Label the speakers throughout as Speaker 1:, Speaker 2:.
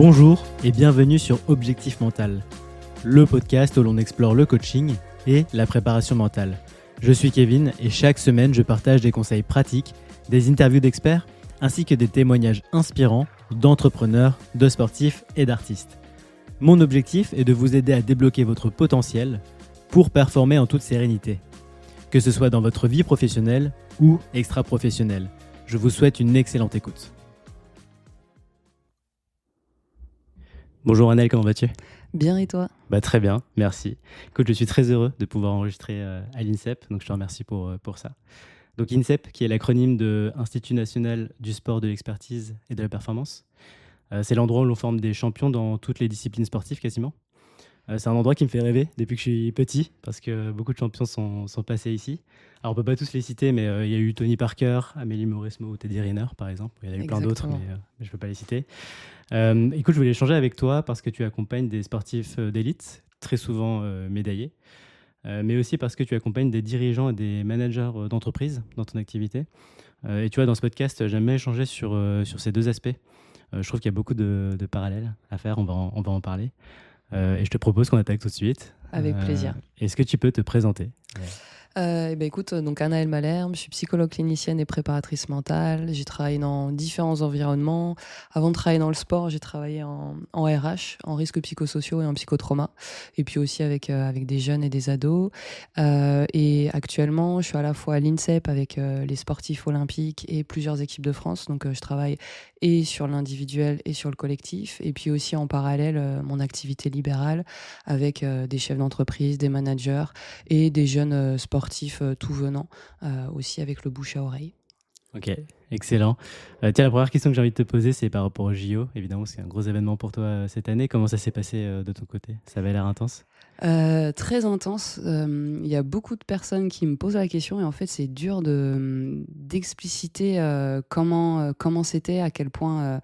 Speaker 1: Bonjour et bienvenue sur Objectif Mental, le podcast où l'on explore le coaching et la préparation mentale. Je suis Kevin et chaque semaine je partage des conseils pratiques, des interviews d'experts ainsi que des témoignages inspirants d'entrepreneurs, de sportifs et d'artistes. Mon objectif est de vous aider à débloquer votre potentiel pour performer en toute sérénité, que ce soit dans votre vie professionnelle ou extra-professionnelle. Je vous souhaite une excellente écoute. Bonjour Annelle, comment vas-tu ?
Speaker 2: Bien et toi ?
Speaker 1: Très bien, merci. Écoute, je suis très heureux de pouvoir enregistrer à l'INSEP, donc je te remercie pour ça. Donc INSEP, qui est l'acronyme de Institut National du Sport, de l'Expertise et de la Performance. C'est l'endroit où l'on forme des champions dans toutes les disciplines sportives quasiment. C'est un endroit qui me fait rêver depuis que je suis petit, parce que beaucoup de champions sont passés ici. Alors on ne peut pas tous les citer, mais il y a eu Tony Parker, Amélie Mauresmo ou Teddy Riner par exemple. Il y en a eu plein d'autres, mais je ne peux pas les citer. Écoute, je voulais échanger avec toi parce que tu accompagnes des sportifs d'élite, très souvent médaillés, mais aussi parce que tu accompagnes des dirigeants et des managers d'entreprise dans ton activité. Et tu vois, dans ce podcast, j'aime bien échanger sur ces deux aspects. Je trouve qu'il y a beaucoup de parallèles à faire, on va en parler. Et je te propose qu'on attaque tout de suite.
Speaker 2: Avec plaisir.
Speaker 1: Est-ce que tu peux te présenter ?
Speaker 2: Écoute, donc Anaëlle Malherbe, je suis psychologue clinicienne et préparatrice mentale. J'ai travaillé dans différents environnements. Avant de travailler dans le sport, j'ai travaillé en RH, en risques psychosociaux et en psychotrauma. Et puis aussi avec des jeunes et des ados. Et actuellement, je suis à la fois à l'INSEP avec les sportifs olympiques et plusieurs équipes de France. Donc je travaille et sur l'individuel et sur le collectif. Et puis aussi en parallèle, mon activité libérale avec des chefs d'entreprise, des managers et des jeunes sportifs tout venant, aussi avec le bouche à oreille.
Speaker 1: Ok, excellent. Tiens, la première question que j'ai envie de te poser, c'est par rapport au JO. Évidemment, c'est un gros événement pour toi cette année. Comment ça s'est passé de ton côté ? Ça avait l'air intense ?
Speaker 2: Très intense. Il y a beaucoup de personnes qui me posent la question et en fait c'est dur d'expliciter comment c'était, à quel point.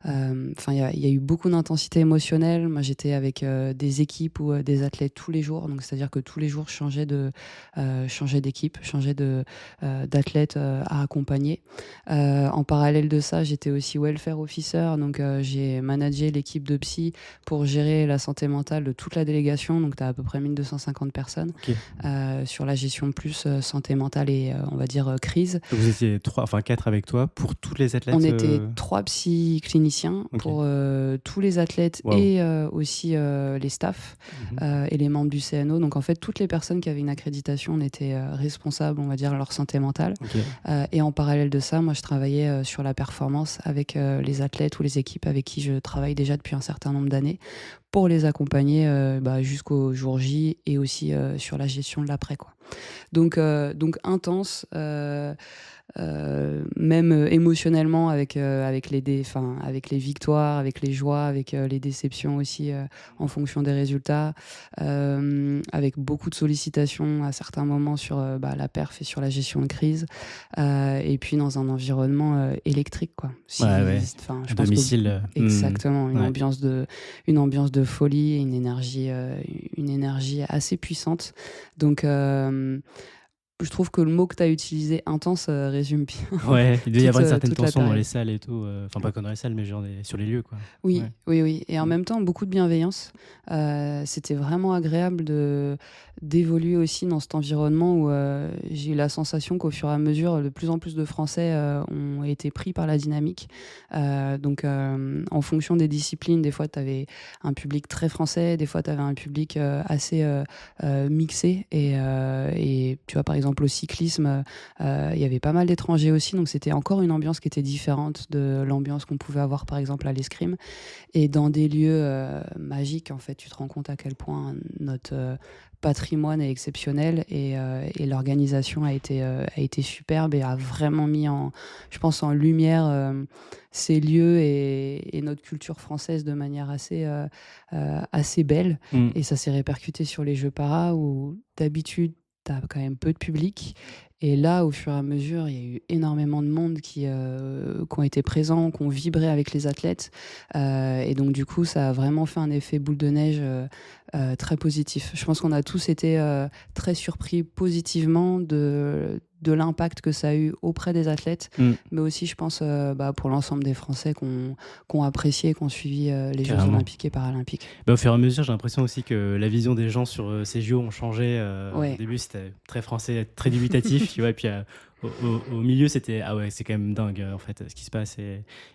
Speaker 2: Il y a eu beaucoup d'intensité émotionnelle. Moi j'étais avec des équipes ou des athlètes tous les jours, donc c'est-à-dire que tous les jours je changeais d'équipe, changeais d'athlète à accompagner. En parallèle de ça, j'étais aussi welfare officer, donc j'ai managé l'équipe de psy pour gérer la santé mentale de toute la délégation. Donc tu as à peu près 1250 personnes.
Speaker 1: Okay.
Speaker 2: Sur la gestion plus santé mentale et on va dire crise.
Speaker 1: Donc vous étiez 4 avec toi pour tous les athlètes ?
Speaker 2: On était 3 psy cliniciens pour tous les athlètes et aussi les staffs et les membres du CNO. Donc en fait, toutes les personnes qui avaient une accréditation, on était responsables, on va dire, de leur santé mentale. Et en parallèle de ça, moi je travaillais sur la performance avec les athlètes ou les équipes avec qui je travaille déjà depuis un certain nombre d'années, pour les accompagner jusqu'au jour J et aussi sur la gestion de l'après, quoi. Donc intense, même émotionnellement avec les victoires, avec les joies, avec les déceptions aussi en fonction des résultats, avec beaucoup de sollicitations à certains moments sur la perf et sur la gestion de crise, et puis dans un environnement électrique, quoi.
Speaker 1: Je domicile.
Speaker 2: Exactement, une ambiance de folie et une énergie assez puissante. Donc je trouve que le mot que tu as utilisé, intense, résume bien.
Speaker 1: Ouais, il doit y avoir une certaine tension dans les salles et tout. Enfin, pas que dans les salles, mais genre sur les lieux, quoi.
Speaker 2: Oui. Et en même temps, beaucoup de bienveillance. C'était vraiment agréable d'évoluer aussi dans cet environnement où j'ai eu la sensation qu'au fur et à mesure, de plus en plus de Français ont été pris par la dynamique. Donc, en fonction des disciplines, des fois, tu avais un public très français, des fois, tu avais un public assez mixé. Et tu vois, par exemple, au cyclisme, il y avait pas mal d'étrangers aussi, donc c'était encore une ambiance qui était différente de l'ambiance qu'on pouvait avoir par exemple à l'escrime. Et dans des lieux magiques, en fait, tu te rends compte à quel point notre patrimoine est exceptionnel et l'organisation a été superbe et a vraiment mis je pense en lumière ces lieux et notre culture française de manière assez belle. Et ça s'est répercuté sur les Jeux Para où d'habitude t'as quand même peu de public. Et là, au fur et à mesure, il y a eu énormément de monde qui ont été présents, qui ont vibré avec les athlètes. Et donc, du coup, ça a vraiment fait un effet boule de neige très positif. Je pense qu'on a tous été très surpris positivement de l'impact que ça a eu auprès des athlètes, mais aussi, je pense, pour l'ensemble des Français qui ont apprécié et qui ont suivi les Jeux
Speaker 1: Carrément.
Speaker 2: olympiques et paralympiques.
Speaker 1: Au fur et à mesure, j'ai l'impression aussi que la vision des gens sur ces JO ont changé. Au
Speaker 2: Ouais.
Speaker 1: début, c'était très français, très dubitatif, tu vois, et puis au milieu, c'était ah ouais, c'est quand même dingue en fait ce qui se passe.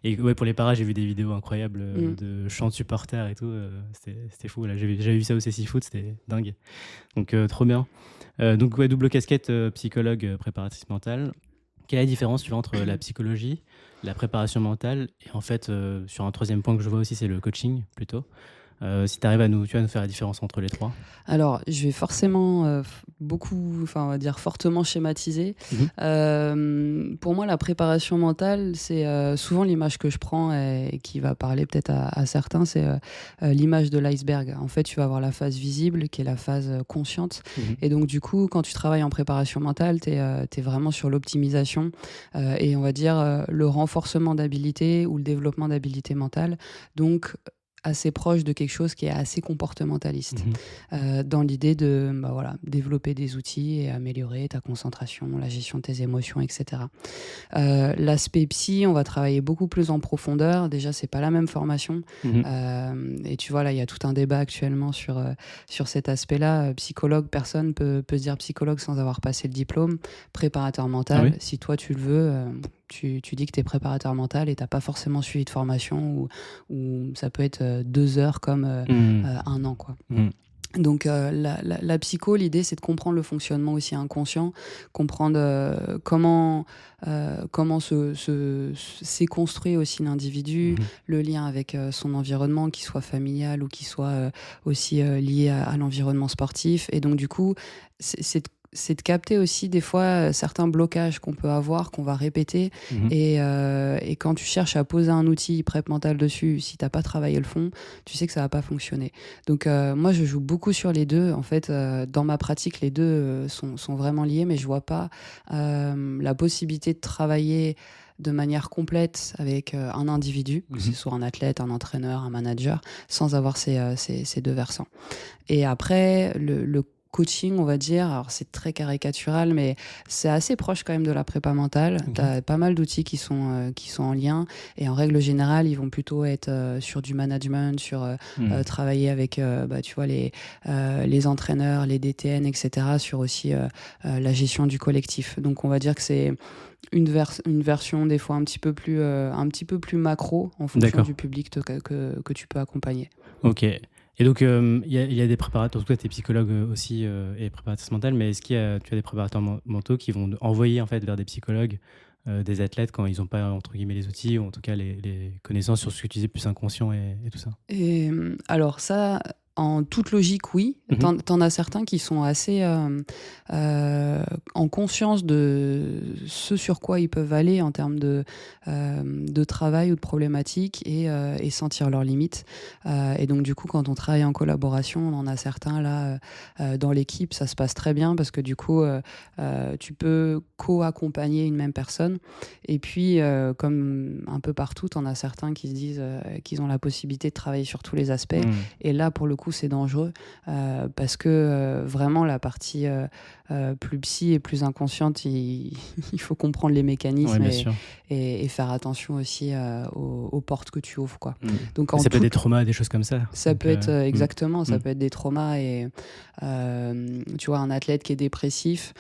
Speaker 1: Et ouais, pour les paras, j'ai vu des vidéos incroyables de chants de supporters et tout. C'était fou. Là, j'avais vu ça au CC Foot, c'était dingue. Donc trop bien. Donc ouais, double casquette, psychologue, préparatrice mentale. Quelle est la différence, tu vois, entre la psychologie, la préparation mentale et en fait, sur un troisième point que je vois aussi, c'est le coaching plutôt. Si tu arrives à nous faire la différence entre les trois.
Speaker 2: Alors, je vais forcément on va dire fortement schématiser. Pour moi, la préparation mentale, c'est souvent l'image que je prends et qui va parler peut-être à certains, c'est l'image de l'iceberg. En fait, tu vas avoir la phase visible qui est la phase consciente. Et donc, du coup, quand tu travailles en préparation mentale, tu es vraiment sur l'optimisation et on va dire le renforcement d'habilités ou le développement d'habilités mentales. Donc, assez proche de quelque chose qui est assez comportementaliste, dans l'idée de développer des outils et améliorer ta concentration, la gestion de tes émotions, etc. L'aspect psy, on va travailler beaucoup plus en profondeur. Déjà, c'est pas la même formation. Et tu vois, là, il y a tout un débat actuellement sur cet aspect-là. Psychologue, personne peut se dire psychologue sans avoir passé le diplôme. Préparateur mental,
Speaker 1: Ah oui.
Speaker 2: si toi, tu le veux... Tu dis que tu es préparateur mental et tu n'as pas forcément suivi de formation ou ça peut être 2 heures comme 1 an, quoi. Donc la psycho, l'idée, c'est de comprendre le fonctionnement aussi inconscient, comprendre comment s'est construit aussi l'individu, le lien avec son environnement, qu'il soit familial ou qu'il soit aussi lié à l'environnement sportif. Et donc du coup, c'est de capter aussi des fois certains blocages qu'on peut avoir, qu'on va répéter. Et quand tu cherches à poser un outil prep mental dessus, si tu n'as pas travaillé le fond, tu sais que ça va pas fonctionner. Donc moi, je joue beaucoup sur les deux. En fait, dans ma pratique, les deux sont vraiment liés, mais je vois pas la possibilité de travailler de manière complète avec un individu, que ce soit un athlète, un entraîneur, un manager, sans avoir ces deux versants. Et après, le coaching, on va dire, alors c'est très caricatural, mais c'est assez proche quand même de la prépa mentale. Tu as pas mal d'outils qui sont en lien, et en règle générale, ils vont plutôt être sur du management, sur travailler avec tu vois, les entraîneurs, les DTN, etc., sur aussi la gestion du collectif. Donc on va dire que c'est une version des fois un petit peu plus macro en fonction du public que tu peux accompagner.
Speaker 1: Ok. Et donc, il y a des préparateurs, en tout cas, tu es psychologue aussi et préparatrice mentale, mais est-ce tu as des préparateurs mentaux qui vont envoyer en fait vers des psychologues des athlètes quand ils n'ont pas, entre guillemets, les outils ou en tout cas les connaissances sur ce que tu disais, plus inconscient et tout ça?
Speaker 2: Et alors ça, en toute logique, oui. T'en as certains qui sont assez en conscience de ce sur quoi ils peuvent aller en termes de travail ou de problématiques et sentir leurs limites. Et donc du coup, quand on travaille en collaboration, on en a certains là dans l'équipe, ça se passe très bien parce que du coup, tu peux co-accompagner une même personne. Et puis, comme un peu partout, on a certains qui se disent qu'ils ont la possibilité de travailler sur tous les aspects. Et là, pour le coup, c'est dangereux parce que vraiment, la partie plus psy et plus inconsciente, il faut comprendre les mécanismes et faire attention aussi aux portes que tu ouvres, quoi. Donc,
Speaker 1: ça peut être des traumas, des choses comme ça.
Speaker 2: Ça peut être exactement, ça peut être des traumas et tu vois, un athlète qui est dépressif,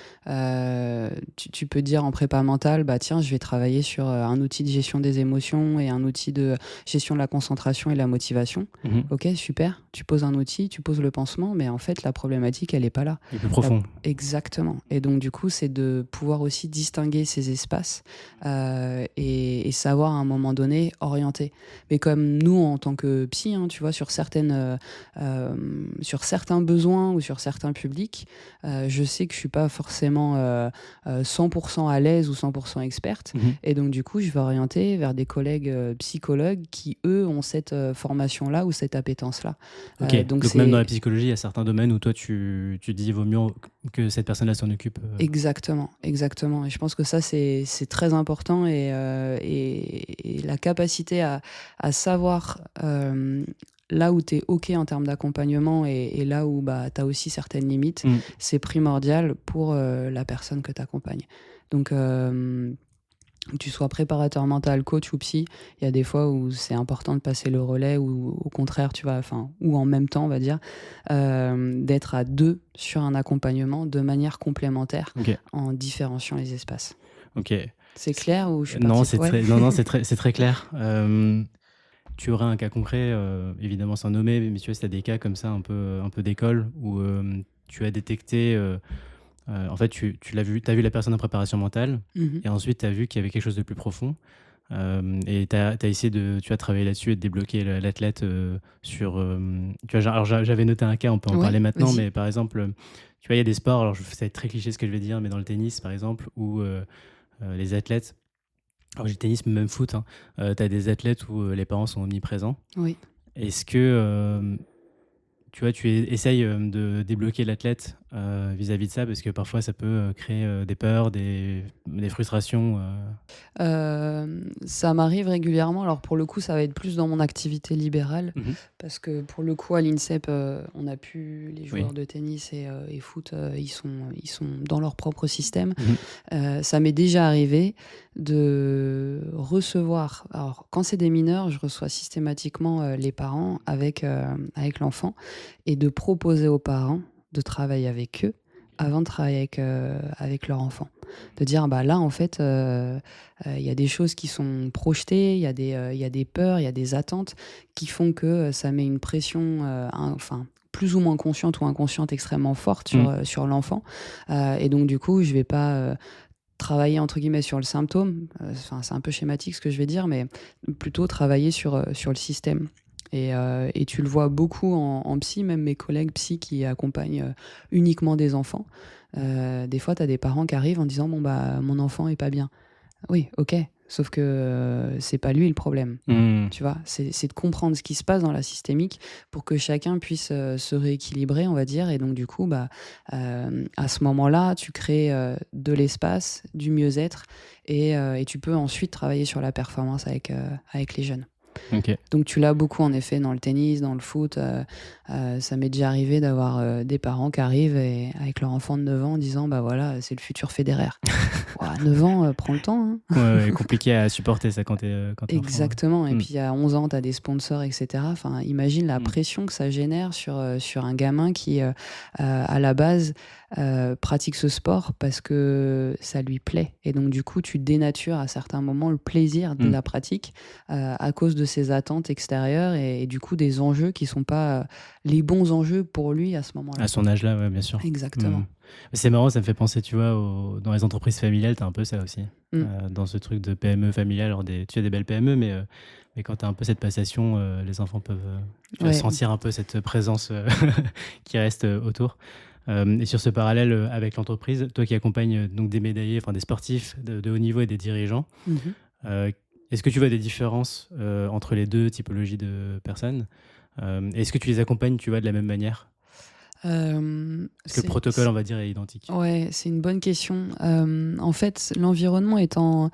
Speaker 2: tu peux dire en prépa mentale, bah tiens, je vais travailler sur un outil de gestion des émotions et un outil de gestion de la concentration et de la motivation. Ok, super, tu poses un outil, tu poses le pansement, mais en fait la problématique elle est pas là.
Speaker 1: Il est plus profond.
Speaker 2: Exactement. Et donc du coup, c'est de pouvoir aussi distinguer ces espaces et savoir à un moment donné orienter. Mais comme nous en tant que psy, hein, tu vois, sur certains besoins ou sur certains publics, je sais que je suis pas forcément 100% à l'aise ou 100% experte. Et donc du coup, je vais orienter vers des collègues psychologues qui eux ont cette formation-là ou cette appétence-là.
Speaker 1: Ok. Donc même dans la psychologie, il y a certains domaines où toi tu dis il vaut mieux que cette personne-là s'en occupe.
Speaker 2: Exactement. Et je pense que ça c'est très important et la capacité à savoir là où tu es OK en termes d'accompagnement et là où bah, tu as aussi certaines limites,
Speaker 1: Mmh.
Speaker 2: c'est primordial pour la personne que tu accompagnes. Donc, que tu sois préparateur mental, coach ou psy, il y a des fois où c'est important de passer le relais ou au contraire, tu vois, enfin, ou en même temps, on va dire, d'être à deux sur un accompagnement de manière complémentaire
Speaker 1: OK.
Speaker 2: en différenciant les espaces.
Speaker 1: OK.
Speaker 2: C'est clair ou je suis
Speaker 1: Non,
Speaker 2: partie
Speaker 1: c'est
Speaker 2: ouais.
Speaker 1: très non, non, c'est très clair. Tu aurais un cas concret, évidemment sans nommer, mais tu vois, si tu as des cas comme ça un peu d'école où, tu as détecté, en fait, tu l'as vu tu as vu la personne en préparation mentale
Speaker 2: Mmh.
Speaker 1: et ensuite tu as vu qu'il y avait quelque chose de plus profond, et tu as essayé de tu as travaillé là-dessus et de débloquer l'athlète, sur, tu vois, alors j'avais noté un cas, on peut en
Speaker 2: Ouais,
Speaker 1: parler maintenant,
Speaker 2: vas-y.
Speaker 1: mais par exemple, tu vois, il y a des sports, alors ça va être très cliché ce que je vais dire, mais dans le tennis, par exemple, où, les athlètes, alors j'ai le tennis, mais même foot, hein, tu as des athlètes où, les parents sont omniprésents.
Speaker 2: Oui.
Speaker 1: Est-ce que, tu vois, essayes, de débloquer l'athlète, vis-à-vis de ça? Parce que parfois ça peut, créer, des peurs, des frustrations,
Speaker 2: Ça m'arrive régulièrement. Alors pour le coup, ça va être plus dans mon activité libérale
Speaker 1: Mmh.
Speaker 2: parce que pour le coup à l'INSEP, on a pu les
Speaker 1: Oui.
Speaker 2: joueurs de tennis et foot, ils sont dans leur propre système.
Speaker 1: Mmh.
Speaker 2: Ça m'est déjà arrivé de recevoir alors quand c'est des mineurs, je reçois systématiquement, les parents avec l'enfant et de proposer aux parents de travailler avec eux avant de travailler avec leur enfant. De dire: «Bah, là, en fait, il y a des choses qui sont projetées, il y a des peurs, il y a des attentes qui font que, ça met une pression, enfin, plus ou moins consciente ou inconsciente extrêmement forte
Speaker 1: Mmh.
Speaker 2: sur l'enfant». Et donc du coup, je vais pas, travailler entre guillemets sur le symptôme, enfin, c'est un peu schématique ce que je vais dire, mais plutôt travailler sur le système. Et tu le vois beaucoup en psy, même mes collègues psy qui accompagnent uniquement des enfants. Des fois, tu as des parents qui arrivent en disant: «Bon, bah, mon enfant est pas bien». Oui, OK, sauf que c'est pas lui le problème.
Speaker 1: Mmh.
Speaker 2: Tu vois? C'est de comprendre ce qui se passe dans la systémique pour que chacun puisse, se rééquilibrer, on va dire et donc du coup, bah, à ce moment-là, tu crées, de l'espace, du mieux-être et tu peux ensuite travailler sur la performance avec les jeunes.
Speaker 1: OK.
Speaker 2: Donc tu l'as beaucoup en effet dans le tennis, dans le foot, ça m'est déjà arrivé d'avoir, des parents qui arrivent et avec leur enfant de 9 ans en disant: «Bah, voilà, c'est le futur Federer». Waouh, 9 ans, prends le temps, hein.
Speaker 1: Ouais, ouais, compliqué à supporter ça quand tu enfant, ouais.
Speaker 2: Exactement et
Speaker 1: Mmh.
Speaker 2: puis à 11 ans, tu as des sponsors et cetera. Enfin, imagine la
Speaker 1: Mmh.
Speaker 2: pression que ça génère sur un gamin qui, à la base, pratique ce sport parce que ça lui plaît et donc du coup, tu dénatures à certains moments le plaisir de
Speaker 1: Mmh.
Speaker 2: la pratique, à cause de ses attentes extérieures et du coup des enjeux qui sont pas, les bons enjeux pour lui à ce
Speaker 1: À
Speaker 2: moment-là.
Speaker 1: son âge-là, ouais, bien sûr. Mmh.
Speaker 2: Exactement.
Speaker 1: C'est marrant, ça me fait penser, tu vois, dans les entreprises familiales, tu as un peu ça aussi.
Speaker 2: Mmh.
Speaker 1: Dans ce truc de PME familiale, alors tu as des belles PME, mais quand tu as un peu cette passation, les enfants peuvent, tu vas
Speaker 2: Ouais.
Speaker 1: sentir un peu cette présence, qui reste, autour. Et sur ce parallèle, avec l'entreprise, toi qui accompagnes, donc des médaillés, enfin des sportifs de haut niveau et des dirigeants,
Speaker 2: Mmh.
Speaker 1: heu, est-ce que tu vois des différences, entre les 2 typologies de personnes? Est-ce que tu les accompagnes, tu vois, de la même manière? Est-ce que le protocole, on va dire, est identique?
Speaker 2: Ouais, c'est une bonne question. En fait, l'environnement étant,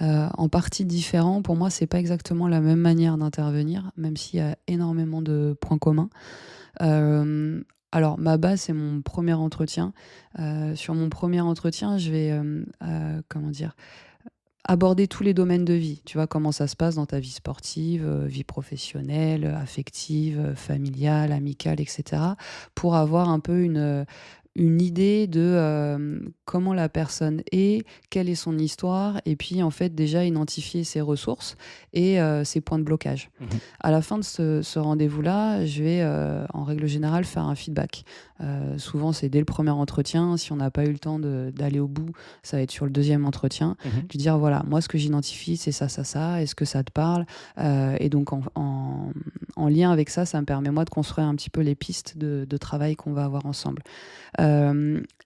Speaker 2: en partie différent, pour moi, c'est pas exactement la même manière d'intervenir, même s'il y a énormément de points communs. Hem, alors ma base, c'est mon premier entretien. Sur mon premier entretien, je vais, comment dire? Aborder tous les domaines de vie. Tu vois, comment ça se passe dans ta vie sportive, vie professionnelle, affective, familiale, amicale et cetera. Pour avoir un peu une idée de, comment la personne est, quelle est son histoire et puis, en fait, déjà identifier ses ressources et ses points de blocage.
Speaker 1: Mmh.
Speaker 2: À la fin de ce rendez-vous-là, je vais, en règle générale, faire un feedback. Souvent, c'est dès le premier entretien. Si on n'a pas eu le temps d'aller au bout, ça va être sur le deuxième entretien.
Speaker 1: Mmh.
Speaker 2: Lui dire: «Voilà, moi, ce que j'identifie, c'est ça, ça, ça. Est-ce que ça te parle?» Et donc en lien avec ça, ça me permet, moi, de construire un petit peu les pistes de travail qu'on va avoir ensemble.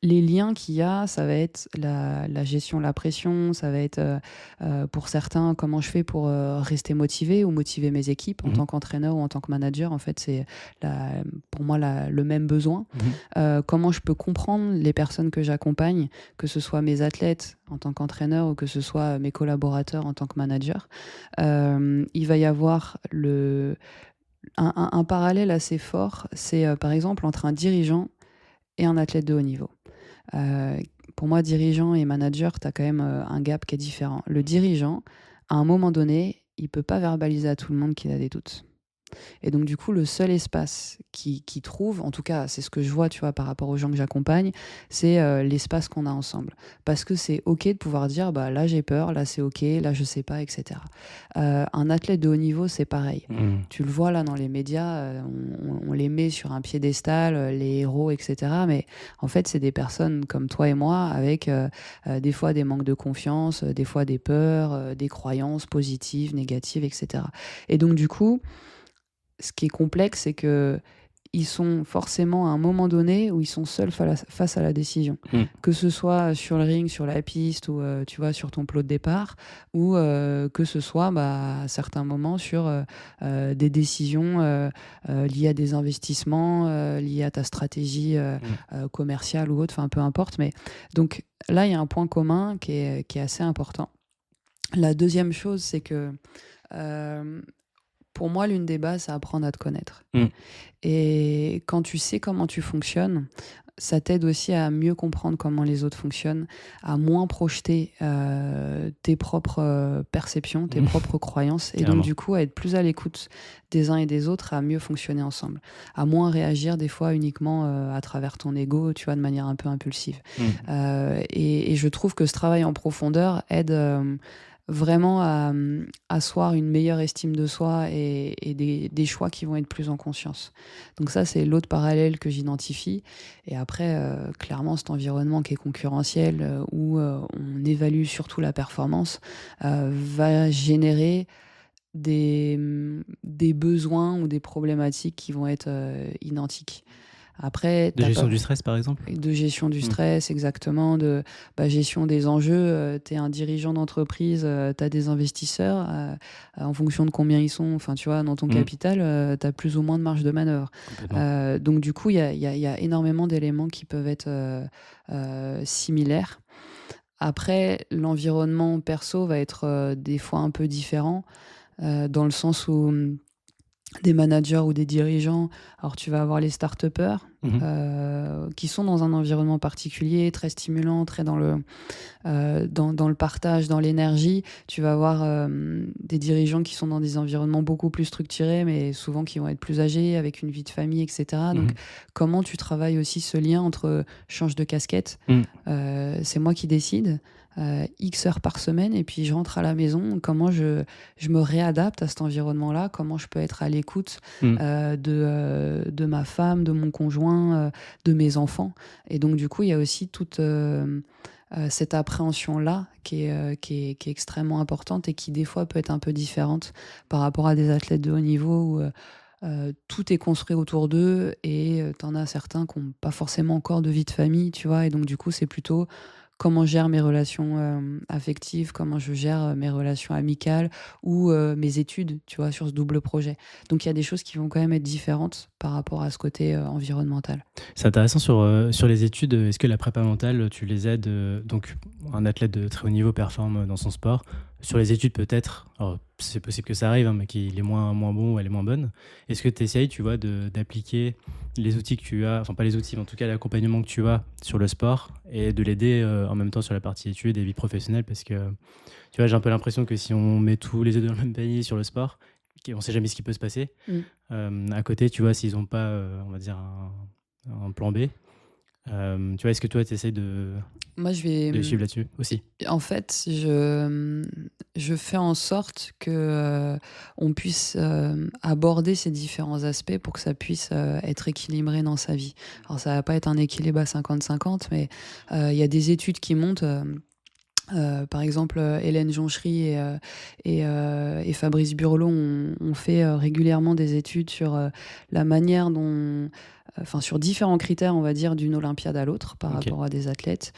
Speaker 2: Les liens qu'il y a, ça va être la gestion de la pression, ça va être, pour certains, comment je fais pour, rester motivé ou motiver mes équipes en
Speaker 1: Mmh.
Speaker 2: tant qu'entraîneur ou en tant que manager. En fait, c'est la pour moi le même besoin.
Speaker 1: Mmh.
Speaker 2: Comment je peux comprendre les personnes que j'accompagne, que ce soit mes athlètes en tant qu'entraîneur ou que ce soit mes collaborateurs en tant que manager. Il va y avoir Un parallèle assez fort, c'est par exemple entre un dirigeant et un athlète de haut niveau. Euh, pour moi, dirigeant et manager, tu as quand même un gap qui est différent. Le dirigeant, à un moment donné, il peut pas verbaliser à tout le monde qu'il a des doutes. Et donc, du coup, le seul espace qui trouve, en tout cas, c'est ce que je vois, tu vois, par rapport aux gens que j'accompagne, c'est l'espace qu'on a ensemble. Parce que c'est OK de pouvoir dire, bah là, j'ai peur, là, c'est OK, là, je sais pas, etc. Un athlète de haut niveau, c'est pareil.
Speaker 1: Mmh.
Speaker 2: Tu le vois là dans les médias, on les met sur un piédestal, les héros, etc. Mais en fait, c'est des personnes comme toi et moi, avec des fois des manques de confiance, des fois des peurs, des croyances positives, négatives, etc. Et donc, du coup, ce qui est complexe, c'est que ils sont forcément à un moment donné où ils sont seuls face à la décision.
Speaker 1: Mmh.
Speaker 2: Que ce soit sur le ring, sur la piste ou tu vois sur ton plot de départ, ou que ce soit à certains moments sur des décisions liées à des investissements, liées à ta stratégie
Speaker 1: Mmh.
Speaker 2: commerciale ou autre, enfin peu importe. Mais donc là, il y a un point commun qui est assez important. La deuxième chose, c'est que euh, pour moi, l'une des bases, c'est apprendre à te connaître.
Speaker 1: Mmh.
Speaker 2: Et quand tu sais comment tu fonctionnes, ça t'aide aussi à mieux comprendre comment les autres fonctionnent, à moins projeter tes propres perceptions, tes
Speaker 1: Mmh.
Speaker 2: propres croyances, et donc
Speaker 1: Carrément.
Speaker 2: du coup à être plus à l'écoute des uns et des autres, à mieux fonctionner ensemble, à moins réagir des fois uniquement à travers ton ego, tu vois, de manière un peu impulsive.
Speaker 1: Mmh.
Speaker 2: Et je trouve que ce travail en profondeur aide vraiment à asseoir une meilleure estime de soi et des choix qui vont être plus en conscience. Donc ça, c'est l'autre parallèle que j'identifie. Et après, clairement, cet environnement qui est concurrentiel, où on évalue surtout la performance, va générer des besoins ou des problématiques qui vont être identiques. Après,
Speaker 1: De
Speaker 2: t'as
Speaker 1: gestion
Speaker 2: pas
Speaker 1: du stress, par exemple?
Speaker 2: de gestion du
Speaker 1: Mmh.
Speaker 2: stress, exactement, de gestion des enjeux. Tu es un dirigeant d'entreprise, tu as des investisseurs, en fonction de combien ils sont, enfin, tu vois, dans ton
Speaker 1: Mmh.
Speaker 2: capital, tu as plus ou moins de marge de manœuvre.
Speaker 1: Complètement.
Speaker 2: Donc, du coup, il y a énormément d'éléments qui peuvent être similaires. Après, l'environnement perso va être des fois un peu différent, dans le sens où des managers ou des dirigeants. Alors, tu vas avoir les start-upers
Speaker 1: Mmh.
Speaker 2: qui sont dans un environnement particulier, très stimulant, très dans le partage, dans l'énergie. Tu vas avoir des dirigeants qui sont dans des environnements beaucoup plus structurés, mais souvent qui vont être plus âgés, avec une vie de famille, etc. Donc,
Speaker 1: Mmh.
Speaker 2: comment tu travailles aussi ce lien entre change de casquette,
Speaker 1: Mmh.
Speaker 2: c'est moi qui décide, X heures par semaine, et puis je rentre à la maison, comment je me réadapte à cet environnement-là, comment je peux être à l'écoute
Speaker 1: Mmh.
Speaker 2: de ma femme, de mon conjoint, de mes enfants. Et donc, du coup, il y a aussi toute cette appréhension-là qui est extrêmement importante et qui, des fois, peut être un peu différente par rapport à des athlètes de haut niveau où tout est construit autour d'eux et t'en as certains qui n'ont pas forcément encore de vie de famille, tu vois. Et donc, du coup, c'est plutôt comment je gère mes relations affectives, comment je gère mes relations amicales ou mes études, tu vois, sur ce double projet. Donc, il y a des choses qui vont quand même être différentes par rapport à ce côté environnemental.
Speaker 1: C'est intéressant sur les études. Est-ce que la prépa mentale, tu les aides, donc un athlète de très haut niveau performe dans son sport. Sur les études, peut-être, alors c'est possible que ça arrive, hein, mais qu'il est moins bon ou elle est moins bonne. Est-ce que tu essayes, tu vois, d'appliquer les outils que tu as, enfin pas les outils, mais en tout cas l'accompagnement que tu as sur le sport et de l'aider en même temps sur la partie études et vie professionnelle? Parce que, tu vois, j'ai un peu l'impression que si on met tous les œufs dans le même panier sur le sport, on ne sait jamais ce qui peut se passer.
Speaker 2: Mm.
Speaker 1: À côté, tu vois, s'ils n'ont pas, on va dire, un plan B. Tu vois, est-ce que toi, tu essaies
Speaker 2: Moi, je vais.
Speaker 1: de suivre là-dessus aussi?
Speaker 2: En fait, je fais en sorte que on puisse aborder ces différents aspects pour que ça puisse être équilibré dans sa vie. Alors, ça va pas être un équilibre à 50-50, mais il y a des études qui montent. Par exemple, Hélène Jonchery et Fabrice Burlot ont fait régulièrement des études sur la manière dont, enfin sur différents critères, on va dire, d'une Olympiade à l'autre par
Speaker 1: Ok.
Speaker 2: rapport à des athlètes.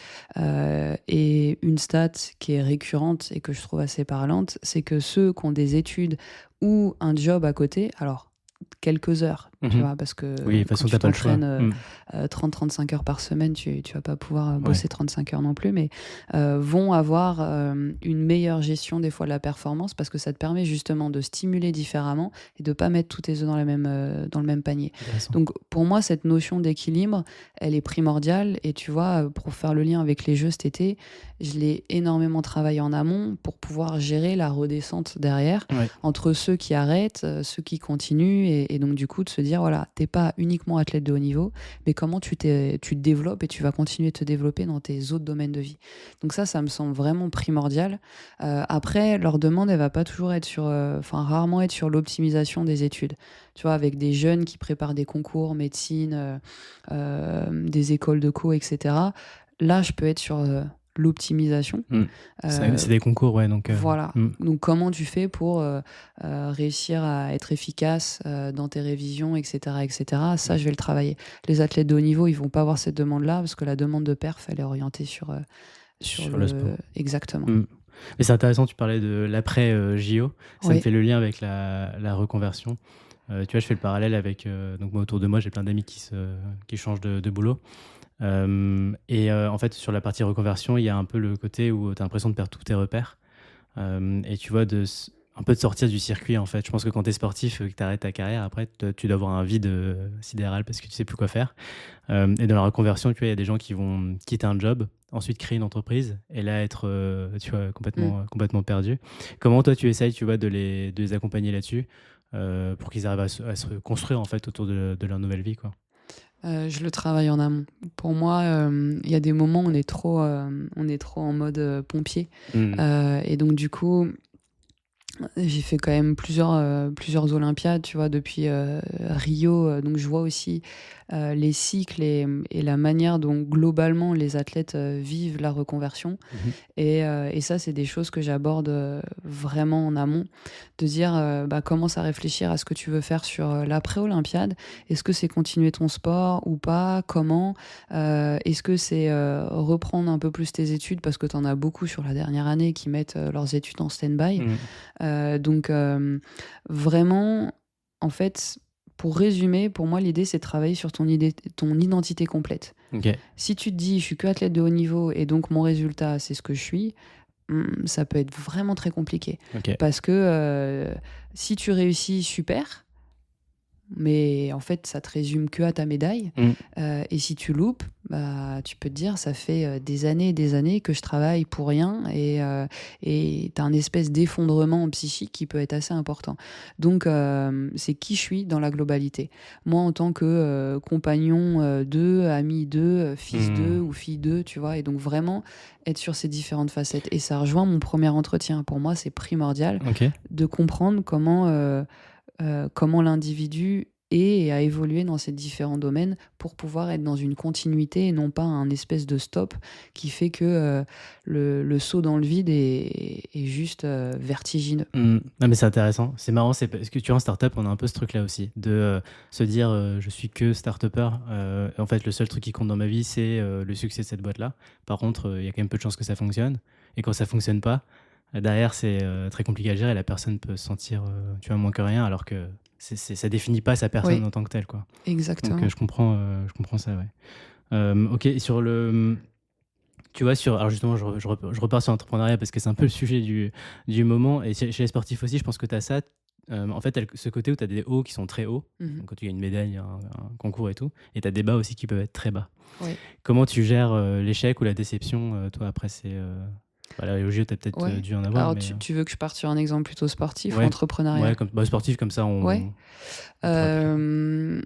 Speaker 2: Et une stat qui est récurrente et que je trouve assez parlante, c'est que ceux qui ont des études ou un job à côté, alors quelques heures, tu
Speaker 1: Mhm.
Speaker 2: vois, parce que
Speaker 1: Oui, de toute
Speaker 2: quand
Speaker 1: façon,
Speaker 2: tu
Speaker 1: t'as pas le choix.
Speaker 2: t'entraînes
Speaker 1: Mm.
Speaker 2: 30-35 heures par semaine, tu vas pas pouvoir
Speaker 1: Ouais.
Speaker 2: bosser 35 heures non plus, mais vont avoir une meilleure gestion des fois de la performance parce que ça te permet justement de stimuler différemment et de pas mettre tous tes œufs dans le même panier.
Speaker 1: Intéressant.
Speaker 2: Donc pour moi, cette notion d'équilibre, elle est primordiale et tu vois, pour faire le lien avec les jeux cet été, je l'ai énormément travaillé en amont pour pouvoir gérer la redescente derrière
Speaker 1: Ouais.
Speaker 2: entre ceux qui arrêtent, ceux qui continuent et donc du coup de se dire voilà, t'es pas uniquement athlète de haut niveau, mais comment tu te développes et tu vas continuer de te développer dans tes autres domaines de vie. Donc ça me semble vraiment primordial. Après, leur demande, elle va pas toujours être rarement être sur l'optimisation des études. Tu vois, avec des jeunes qui préparent des concours, médecine, des écoles de co, etc. Là, je peux être sur l'optimisation.
Speaker 1: Mm.
Speaker 2: Euh,
Speaker 1: C'est des concours, ouais. Donc,
Speaker 2: voilà.
Speaker 1: mm.
Speaker 2: Donc, comment tu fais pour réussir à être efficace dans tes révisions, etc., etc. Ça, je vais le travailler. Les athlètes de haut niveau, ils vont pas avoir cette demande-là parce que la demande de perf, elle est orientée sur
Speaker 1: Sur le sport.
Speaker 2: Exactement.
Speaker 1: Mm. Mais c'est intéressant, tu parlais de l'après JO. Ça me
Speaker 2: Oui.
Speaker 1: fait le lien avec la reconversion. Tu vois, je fais le parallèle avec. Donc, moi, autour de moi, j'ai plein d'amis qui changent de boulot. En fait, sur la partie reconversion, il y a un peu le côté où tu as l'impression de perdre tous tes repères. Et tu vois, un peu de sortir du circuit, en fait. Je pense que quand tu es sportif, que tu arrêtes ta carrière, après, tu dois avoir un vide sidéral parce que tu sais plus quoi faire. Et dans la reconversion, tu vois, il y a des gens qui vont quitter un job, ensuite créer une entreprise, et là être, tu vois,
Speaker 2: Mm.
Speaker 1: complètement perdu. Comment toi, tu essayes, tu vois, de les accompagner là-dessus pour qu'ils arrivent à se construire, en fait, autour de leur nouvelle vie, quoi.
Speaker 2: Je le travaille en amont. Pour moi, il y a des moments où on est trop en mode pompier.
Speaker 1: Mm.
Speaker 2: Et donc, du coup, j'ai fait quand même plusieurs Olympiades, tu vois, depuis Rio. Donc, je vois aussi les cycles et la manière dont globalement les athlètes vivent la reconversion.
Speaker 1: Mhm.
Speaker 2: Et ça, c'est des choses que j'aborde vraiment en amont. De dire, commence à réfléchir à ce que tu veux faire sur l'après-Olympiade. Est-ce que c'est continuer ton sport ou pas? Comment? Est-ce que c'est reprendre un peu plus tes études? Parce que tu en as beaucoup sur la dernière année qui mettent leurs études en stand-by.
Speaker 1: Mm.
Speaker 2: Donc, vraiment, en fait, pour résumer, pour moi, l'idée, c'est de travailler sur ton identité complète.
Speaker 1: Ok.
Speaker 2: Si tu te dis, je suis que athlète de haut niveau et donc mon résultat, c'est ce que je suis, ça peut être vraiment très compliqué.
Speaker 1: Ok.
Speaker 2: Parce que si tu réussis, super, mais en fait, ça te résume que à ta médaille.
Speaker 1: Mm.
Speaker 2: Et si tu loupes, bah, tu peux te dire, ça fait des années et des années que je travaille pour rien et tu as un espèce d'effondrement psychique qui peut être assez important. Donc, c'est qui je suis dans la globalité. Moi, en tant que compagnon d'eux, ami d'eux, fils d'eux
Speaker 1: Mm.
Speaker 2: ou fille d'eux, tu vois, et donc vraiment être sur ces différentes facettes. Et ça rejoint mon premier entretien. Pour moi, c'est primordial
Speaker 1: Ok.
Speaker 2: de comprendre comment l'individu est et a évolué dans ces différents domaines pour pouvoir être dans une continuité et non pas un espèce de stop qui fait que le saut dans le vide est juste vertigineux.
Speaker 1: Non, mais c'est intéressant. C'est marrant, c'est parce que tu vois, en startup, on a un peu ce truc-là aussi, de se dire je suis que start-upper. En fait, le seul truc qui compte dans ma vie, c'est le succès de cette boîte-là. Par contre, il y a quand même peu de chances que ça fonctionne. Et quand ça fonctionne pas, derrière, c'est très compliqué à gérer. La personne peut se sentir, tu vois, moins que rien, alors que ça définit pas sa personne
Speaker 2: Oui,
Speaker 1: en tant que telle, quoi. Donc,
Speaker 2: exactement.
Speaker 1: je comprends ça, ouais. Ok, et sur le. Tu vois, alors justement, je repars sur l'entrepreneuriat parce que c'est un peu le sujet du moment. Et chez les sportifs aussi, je pense que tu as ça. En fait, t'as ce côté où tu as des hauts qui sont très hauts,
Speaker 2: Mhm.
Speaker 1: donc quand tu gagnes une médaille, un concours et tout, et tu as des bas aussi qui peuvent être très bas.
Speaker 2: Oui.
Speaker 1: Comment tu gères l'échec ou la déception, toi, après voilà, au JO, tu as peut-être
Speaker 2: Ouais.
Speaker 1: dû en avoir,
Speaker 2: Alors,
Speaker 1: mais
Speaker 2: tu veux que je parte sur un exemple plutôt sportif ou
Speaker 1: ouais,
Speaker 2: entrepreneurial?
Speaker 1: ouais, comme sportif, comme ça,
Speaker 2: Ouais.
Speaker 1: on pourra appliquer.
Speaker 2: Euh,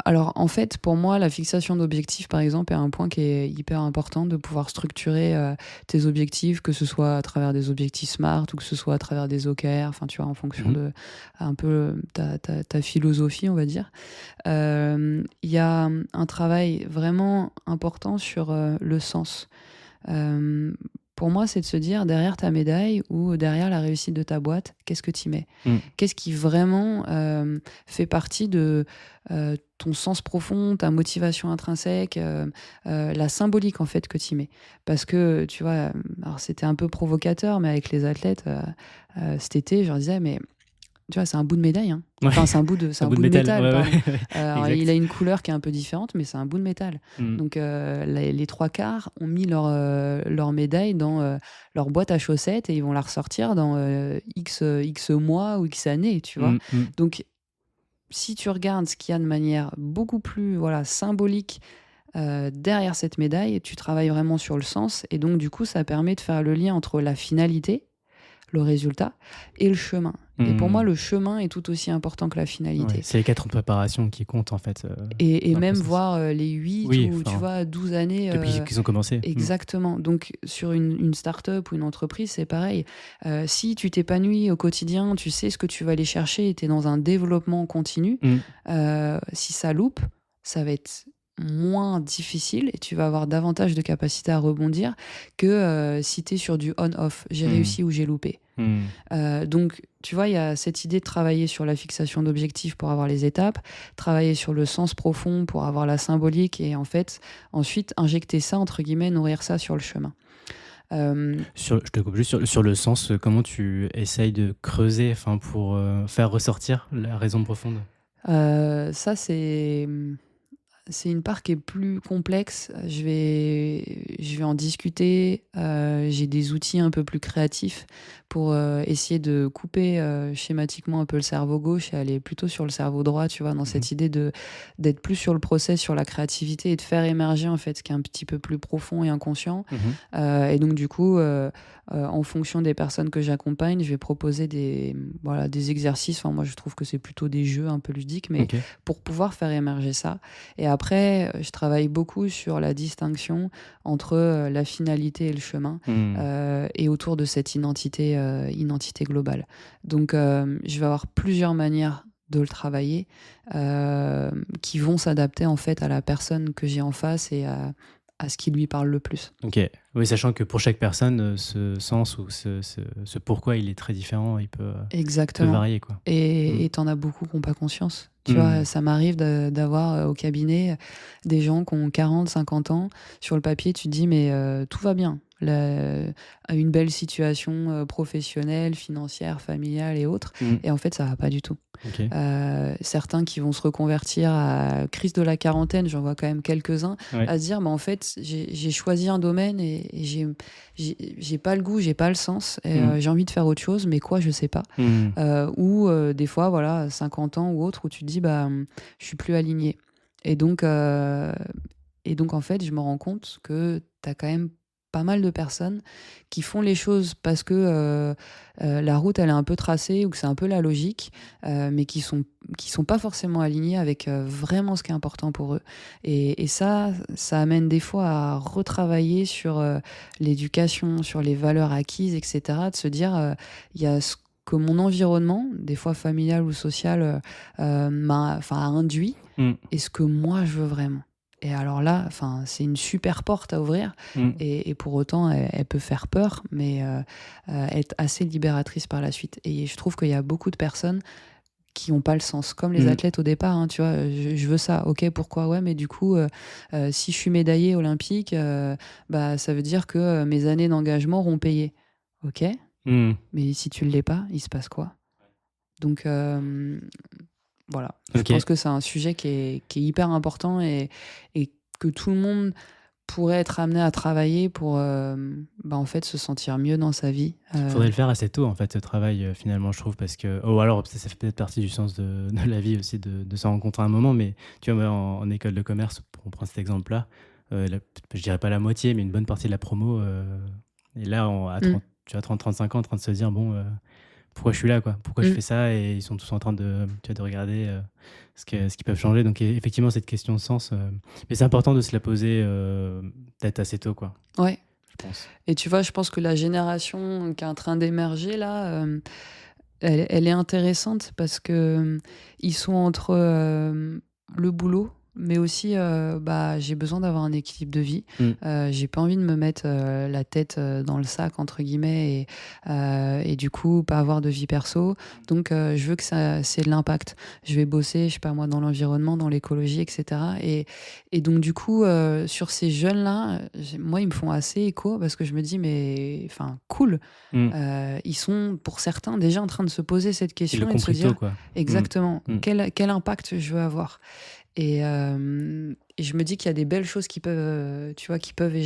Speaker 2: Alors, en fait, pour moi, la fixation d'objectifs, par exemple, est un point qui est hyper important de pouvoir structurer tes objectifs, que ce soit à travers des objectifs SMART ou que ce soit à travers des OKR, enfin, tu vois, en fonction
Speaker 1: Mhm.
Speaker 2: de un peu ta philosophie, on va dire. Il y a un travail vraiment important sur le sens. Euh, pour moi, c'est de se dire, derrière ta médaille ou derrière la réussite de ta boîte, qu'est-ce que tu mets?
Speaker 1: Mm.
Speaker 2: Qu'est-ce qui vraiment fait partie de ton sens profond, ta motivation intrinsèque, la symbolique en fait que tu mets? Parce que, tu vois, alors c'était un peu provocateur, mais avec les athlètes, cet été, je leur disais, mais tu vois, c'est un bout de médaille, hein.
Speaker 1: Ouais.
Speaker 2: Enfin, c'est un
Speaker 1: C'est un
Speaker 2: bout
Speaker 1: bout de
Speaker 2: de
Speaker 1: métal.
Speaker 2: métal,
Speaker 1: Ouais,
Speaker 2: pardon.
Speaker 1: ouais, ouais.
Speaker 2: Alors, il a
Speaker 1: Exact.
Speaker 2: une couleur qui est un peu différente, mais c'est un bout de métal.
Speaker 1: Mm.
Speaker 2: Donc, les trois quarts ont mis leur médaille dans leur boîte à chaussettes et ils vont la ressortir dans X mois ou X années, tu vois.
Speaker 1: Mm, mm.
Speaker 2: Donc, si tu regardes ce qu'il y a de manière beaucoup plus voilà, symbolique derrière cette médaille, tu travailles vraiment sur le sens. Et donc, du coup, ça permet de faire le lien entre la finalité, le résultat, et le chemin. Et pour moi,
Speaker 1: Mm.
Speaker 2: le chemin est tout aussi important que la
Speaker 1: Ouais,
Speaker 2: finalité.
Speaker 1: c'est les 4 ans de préparation qui comptent en fait
Speaker 2: Et
Speaker 1: dans le
Speaker 2: même
Speaker 1: process.
Speaker 2: voir les 8
Speaker 1: Oui,
Speaker 2: ou tu
Speaker 1: enfin,
Speaker 2: vois, 12 années.
Speaker 1: depuis qu'ils ont commencé. Mm.
Speaker 2: Exactement. Donc, sur une start-up ou une entreprise, c'est pareil. Si tu t'épanouis au quotidien, tu sais ce que tu vas aller chercher et tu es dans un développement continu,
Speaker 1: Mm.
Speaker 2: si ça loupe, ça va être moins difficile et tu vas avoir davantage de capacité à rebondir que si tu es sur du on-off. J'ai
Speaker 1: Mm.
Speaker 2: réussi ou j'ai loupé.
Speaker 1: Mm.
Speaker 2: Donc, tu vois, il y a cette idée de travailler sur la fixation d'objectifs pour avoir les étapes, travailler sur le sens profond pour avoir la symbolique et en fait, ensuite, injecter ça, entre guillemets, nourrir ça sur le chemin.
Speaker 1: Je te coupe juste sur le sens, comment tu essayes de creuser enfin, pour faire ressortir la raison profonde?
Speaker 2: Ça, c'est une part qui est plus complexe. Je vais en discuter. J'ai des outils un peu plus créatifs pour essayer de couper schématiquement un peu le cerveau gauche et aller plutôt sur le cerveau droit, tu vois, dans
Speaker 1: Mhm.
Speaker 2: cette idée d'être plus sur le process, sur la créativité et de faire émerger en fait ce qui est un petit peu plus profond et inconscient.
Speaker 1: Mhm.
Speaker 2: Et donc du coup, en fonction des personnes que j'accompagne, je vais proposer voilà, des exercices. Enfin, moi, je trouve que c'est plutôt des jeux un peu ludiques, mais
Speaker 1: Ok.
Speaker 2: pour pouvoir faire émerger ça. Et après, je travaille beaucoup sur la distinction entre la finalité et le chemin,
Speaker 1: Mm.
Speaker 2: et autour de cette identité globale. Donc, je vais avoir plusieurs manières de le travailler qui vont s'adapter en fait à la personne que j'ai en face et à ce qui lui parle le plus.
Speaker 1: Ok. Oui, sachant que pour chaque personne, ce sens ou ce pourquoi il est très différent, il peut
Speaker 2: Exactement.
Speaker 1: varier, quoi. Mm.
Speaker 2: Et t'en as beaucoup qui n'ont pas conscience. Tu vois,
Speaker 1: Mm.
Speaker 2: ça m'arrive d'avoir au cabinet des gens qui ont 40, 50 ans. Sur le papier, tu te dis, mais tout va bien. Une belle situation professionnelle, financière, familiale et autres.
Speaker 1: Mm.
Speaker 2: Et en fait, ça va pas du tout.
Speaker 1: Ok.
Speaker 2: Certains qui vont se reconvertir à crise de la quarantaine, j'en vois quand même quelques-uns,
Speaker 1: Ouais.
Speaker 2: à se dire, bah, en fait, j'ai choisi un domaine et j'ai pas le goût, j'ai pas le sens. Et,
Speaker 1: Mm.
Speaker 2: j'ai envie de faire autre chose, mais quoi, je sais pas.
Speaker 1: Mm.
Speaker 2: Ou des fois, voilà, 50 ans ou autre, où tu te dis, bah, je suis plus aligné. Et donc, en fait, je me rends compte que tu as quand même pas mal de personnes qui font les choses parce que la route, elle est un peu tracée ou que c'est un peu la logique, mais qui sont pas forcément alignés avec vraiment ce qui est important pour eux. Et ça amène des fois à retravailler sur l'éducation, sur les valeurs acquises, etc. De se dire, il y a ce que mon environnement, des fois familial ou social, a induit,
Speaker 1: Mm.
Speaker 2: et ce que moi je veux vraiment. Et alors là, c'est une super porte à ouvrir,
Speaker 1: Mm.
Speaker 2: et pour autant, elle peut faire peur, mais être assez libératrice par la suite. Et je trouve qu'il y a beaucoup de personnes qui n'ont pas le sens, comme les
Speaker 1: Mm.
Speaker 2: athlètes au départ, hein, tu vois, je veux ça, ok, pourquoi, ouais, mais du coup, si je suis médaillée olympique, bah, ça veut dire que mes années d'engagement auront payé. Ok,
Speaker 1: Mm.
Speaker 2: mais si tu ne l'es pas, il se passe quoi? Donc, voilà, je
Speaker 1: Ok.
Speaker 2: pense que c'est un sujet qui est hyper important et que tout le monde pourrait être amené à travailler pour bah, en fait, se sentir mieux dans sa vie.
Speaker 1: Faudrait le faire assez tôt, en fait, ce travail, finalement, je trouve, parce que... Oh, alors, ça fait peut-être partie du sens de la vie aussi, de s'en rencontrer un moment, mais tu vois, moi, en école de commerce, pour on prend cet exemple-là, je dirais pas la moitié, mais une bonne partie de la promo, et là, à
Speaker 2: Mmh,
Speaker 1: 30, tu vois, 30-35 ans, en train de se dire, bon, pourquoi je suis là, quoi? Pourquoi je
Speaker 2: mmh,
Speaker 1: fais ça? Et ils sont tous en train tu vois, de regarder ce qu'ils peuvent changer. Donc, effectivement, cette question de sens, mais c'est important de se la poser peut-être assez tôt, quoi,
Speaker 2: ouais.
Speaker 1: je pense.
Speaker 2: Et tu vois, je pense que la génération qui est en train d'émerger là, elle est intéressante parce que ils sont entre le boulot, mais aussi, j'ai besoin d'avoir un équilibre de vie.
Speaker 1: Mmh.
Speaker 2: J'ai pas envie de me mettre la tête dans le sac, entre guillemets, et du coup, pas avoir de vie perso. Donc, je veux que ça c'est de l'impact. Je vais bosser, je sais pas moi, dans l'environnement, dans l'écologie, etc. Et donc, du coup, sur ces jeunes-là, moi, ils me font assez écho parce que je me dis, mais enfin, cool.
Speaker 1: Mmh.
Speaker 2: Ils sont, pour certains, déjà en train de se poser cette
Speaker 1: Ils l'ont
Speaker 2: question et de se
Speaker 1: compris tôt,
Speaker 2: dire
Speaker 1: quoi. Mmh.
Speaker 2: exactement
Speaker 1: Mmh.
Speaker 2: quel impact je veux avoir. Et je me dis qu'il y a des belles choses qui peuvent, tu vois, qui peuvent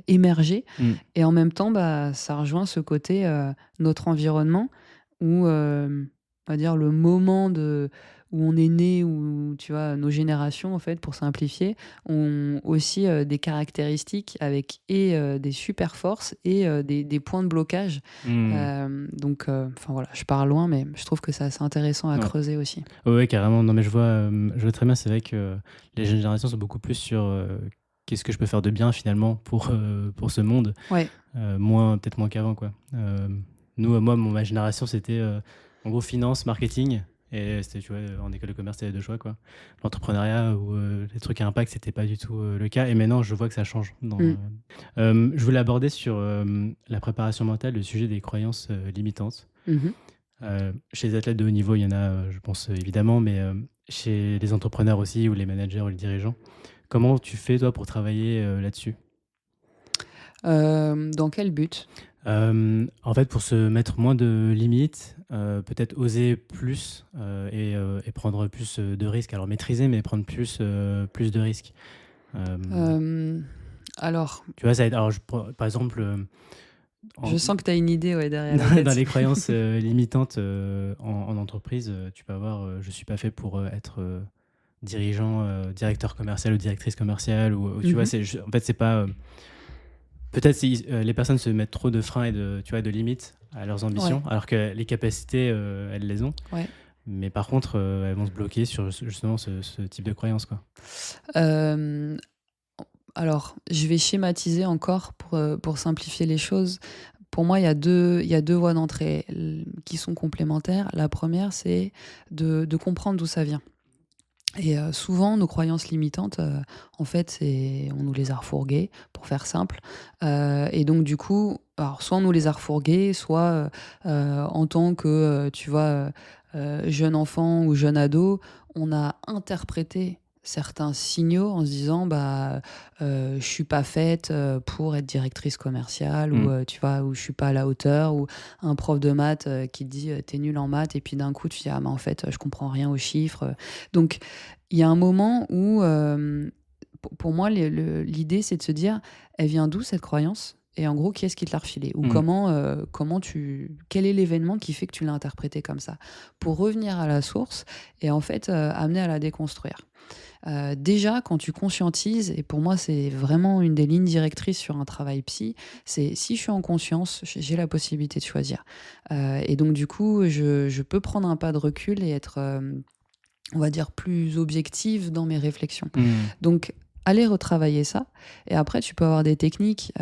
Speaker 2: émerger.
Speaker 1: Mmh.
Speaker 2: Et en même temps, ça rejoint ce côté, notre environnement où, on va dire le moment où on est né, où tu vois, nos générations, en fait, pour simplifier, ont aussi, des caractéristiques avec des super forces et des points de blocage.
Speaker 1: Mmh.
Speaker 2: Enfin voilà, je pars loin, mais je trouve que c'est assez intéressant à
Speaker 1: Ouais.
Speaker 2: creuser aussi.
Speaker 1: Ouais, ouais, carrément. Non, mais je vois très bien. C'est vrai que les jeunes générations sont beaucoup plus sur, qu'est-ce que je peux faire de bien finalement pour ce monde?
Speaker 2: Ouais.
Speaker 1: Peut-être moins qu'avant, quoi. Ma génération, c'était, en gros finance, marketing et c'était, tu vois, en école de commerce, tu avais 2 choix, quoi. L'entrepreneuriat ou, les trucs à impact, c'était pas du tout, le cas et maintenant je vois que ça change
Speaker 2: Mmh.
Speaker 1: je voulais aborder sur, la préparation mentale, le sujet des croyances, limitantes.
Speaker 2: Mmh.
Speaker 1: Chez les athlètes de haut niveau, il y en a, je pense, évidemment, mais, chez les entrepreneurs aussi ou les managers ou les dirigeants. Comment tu fais toi pour travailler, là-dessus?
Speaker 2: Dans quel but?
Speaker 1: En fait, pour se mettre moins de limites, peut-être oser plus, et prendre plus, de risques. Alors maîtriser, mais prendre plus de risques. Hem,
Speaker 2: Hem, alors,
Speaker 1: Tu vois, ça aide alors par exemple, en
Speaker 2: je sens que tu as une idée, ouais, derrière la
Speaker 1: dans
Speaker 2: tête.
Speaker 1: les croyances, limitantes, en entreprise, tu peux avoir, «Je suis pas fait pour, être, dirigeant, directeur commercial ou directrice commerciale» ou tu vois?
Speaker 2: Mmh.
Speaker 1: En fait, c'est pas, peut-être si, les personnes se mettent trop de freins et tu vois, de limites à leurs
Speaker 2: Ouais,
Speaker 1: ambitions, alors que les capacités, elles les ont.
Speaker 2: ouais.
Speaker 1: Mais par contre, elles vont se bloquer sur justement ce type de croyance, quoi.
Speaker 2: Hem, alors, je vais schématiser encore pour simplifier les choses. Pour moi, il y a deux voies d'entrée qui sont complémentaires. La première, c'est de comprendre d'où ça vient. Et souvent, nos croyances limitantes, en fait, on nous les a refourguées, pour faire simple. Et donc du coup, alors soit on nous les a refourguées, soit, en tant que, tu vois, jeune enfant ou jeune ado, on a interprété certains signaux en se disant: «Je suis pas faite, pour être directrice commerciale» ou,
Speaker 1: Mmh.
Speaker 2: tu vois? Ou «Je suis pas à la hauteur» ou un prof de maths, qui te dit: «Tu nul en maths» et puis d'un coup, tu dis: «Ah mais en fait, je comprends rien aux chiffres». Donc il y a un moment où, pour moi, l'idée, c'est de se dire: «Elle vient d'où cette croyance? Et en gros, qui est-ce qui te l'a refilée? Ou
Speaker 1: Mmh.
Speaker 2: quel est l'événement qui fait que tu l'as interprété comme ça?» Pour revenir à la source et en fait, amener à la déconstruire. Déjà, quand tu conscientises, et pour moi, c'est vraiment une des lignes directrices sur un travail psy, c'est si je suis en conscience, j'ai la possibilité de choisir. Et donc du coup, je peux prendre un pas de recul et être, on va dire, plus objective dans mes réflexions.
Speaker 1: Mmh.
Speaker 2: Donc, aller retravailler ça. Et après, tu peux avoir des techniques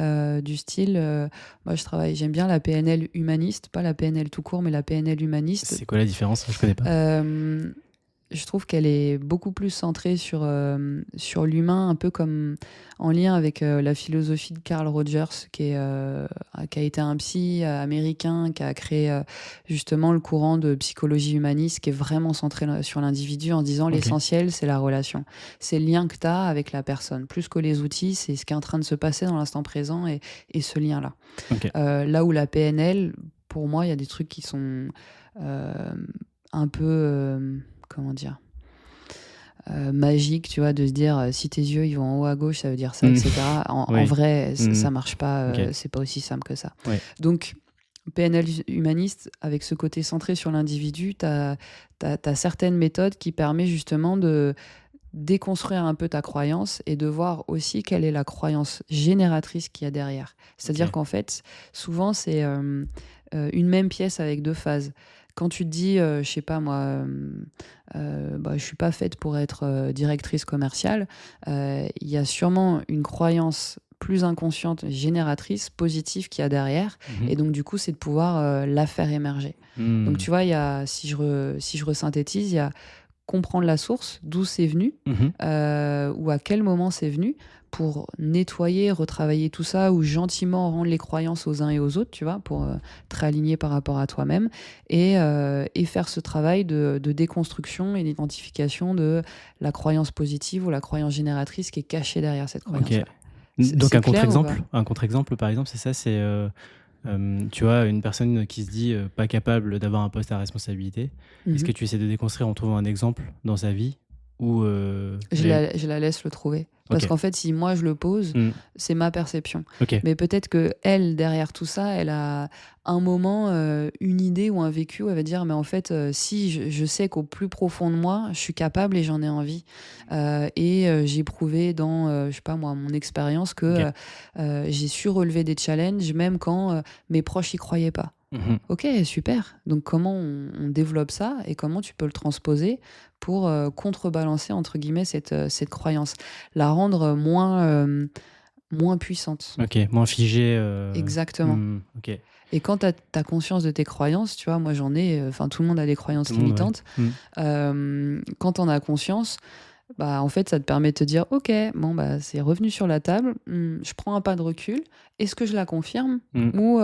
Speaker 2: du style, moi j'aime bien la PNL humaniste, pas la PNL tout court, mais la PNL humaniste.
Speaker 1: C'est quoi la différence? Je connais pas.
Speaker 2: Euh, je trouve qu'elle est beaucoup plus centrée sur l'humain, un peu comme en lien avec la philosophie de Carl Rogers, qui a été un psy américain, qui a créé justement le courant de psychologie humaniste, qui est vraiment centré sur l'individu en disant
Speaker 1: OK.
Speaker 2: l'essentiel, c'est la relation. C'est le lien que tu as avec la personne. Plus que les outils, c'est ce qui est en train de se passer dans l'instant présent et ce lien-là.
Speaker 1: OK.
Speaker 2: Là où la PNL, pour moi, il y a des trucs qui sont euh, un peu, comment dire, magiques, tu vois, de se dire si tes yeux ils vont en haut à gauche, ça veut dire ça,
Speaker 1: Mmh.
Speaker 2: etc. En
Speaker 1: Oui.
Speaker 2: vrai,
Speaker 1: Mmh.
Speaker 2: ça marche pas,
Speaker 1: OK.
Speaker 2: c'est pas aussi simple que ça.
Speaker 1: Ouais.
Speaker 2: Donc, PNL humaniste, avec ce côté centré sur l'individu, tu as certaines méthodes qui permettent justement de déconstruire un peu ta croyance et de voir aussi quelle est la croyance génératrice qu'il y a derrière. C'est-à-dire
Speaker 1: OK.
Speaker 2: qu'en fait, souvent, c'est une même pièce avec deux phases. Quand tu te dis, je sais pas moi, je suis pas faite pour être directrice commerciale, il y a sûrement une croyance plus inconsciente, génératrice, positive qu'il y a derrière.
Speaker 1: Mmh mh.
Speaker 2: Et donc, du coup, c'est de pouvoir la faire émerger. Donc,
Speaker 1: Mmh.
Speaker 2: tu vois, si je resynthétise, il y a comprendre la source, d'où c'est venu,
Speaker 1: Mhm.
Speaker 2: ou à quel moment c'est venu, pour nettoyer, retravailler tout ça, ou gentiment rendre les croyances aux uns et aux autres, tu vois, pour te réaligner par rapport à toi-même, et faire ce travail de déconstruction et d'identification de la croyance positive ou la croyance génératrice qui est cachée derrière cette
Speaker 1: Ok.
Speaker 2: croyance-là.
Speaker 1: Donc
Speaker 2: C'est clair ou pas?
Speaker 1: un contre-exemple, par exemple, c'est ça, c'est tu vois, une personne qui se dit pas capable d'avoir un poste à responsabilité. Est-ce
Speaker 2: Mhm.
Speaker 1: que tu essaies de déconstruire en trouvant un exemple dans sa vie où
Speaker 2: Je la laisse le trouver.
Speaker 1: Ok.
Speaker 2: Parce qu'en fait, si moi je le pose,
Speaker 1: Hmm.
Speaker 2: c'est ma perception.
Speaker 1: Ok.
Speaker 2: Mais peut-être que elle, derrière tout ça, elle a un moment, une idée ou un vécu où elle va dire, mais en fait, si je sais qu'au plus profond de moi, je suis capable et j'en ai envie. J'ai prouvé dans, je sais pas moi, mon expérience que
Speaker 1: Ok.
Speaker 2: j'ai su relever des challenges, même quand mes proches y croyaient pas.
Speaker 1: Mhm.
Speaker 2: Ok, super. Donc comment on développe ça et comment tu peux le transposer pour contrebalancer, entre guillemets, cette croyance, la rendre moins puissante.
Speaker 1: Ok. Moins figé.
Speaker 2: Exactement.
Speaker 1: Ok.
Speaker 2: Et quand tu as conscience de tes croyances, tu vois, moi j'en ai, enfin tout le monde a des
Speaker 1: Tout
Speaker 2: croyances
Speaker 1: le monde, ouais.
Speaker 2: limitantes.
Speaker 1: Hmm.
Speaker 2: Quand on a conscience, bah, en fait, ça te permet de te dire, ok, bon, bah, c'est revenu sur la table, je prends un pas de recul, est-ce que je la confirme
Speaker 1: Hmm.
Speaker 2: ou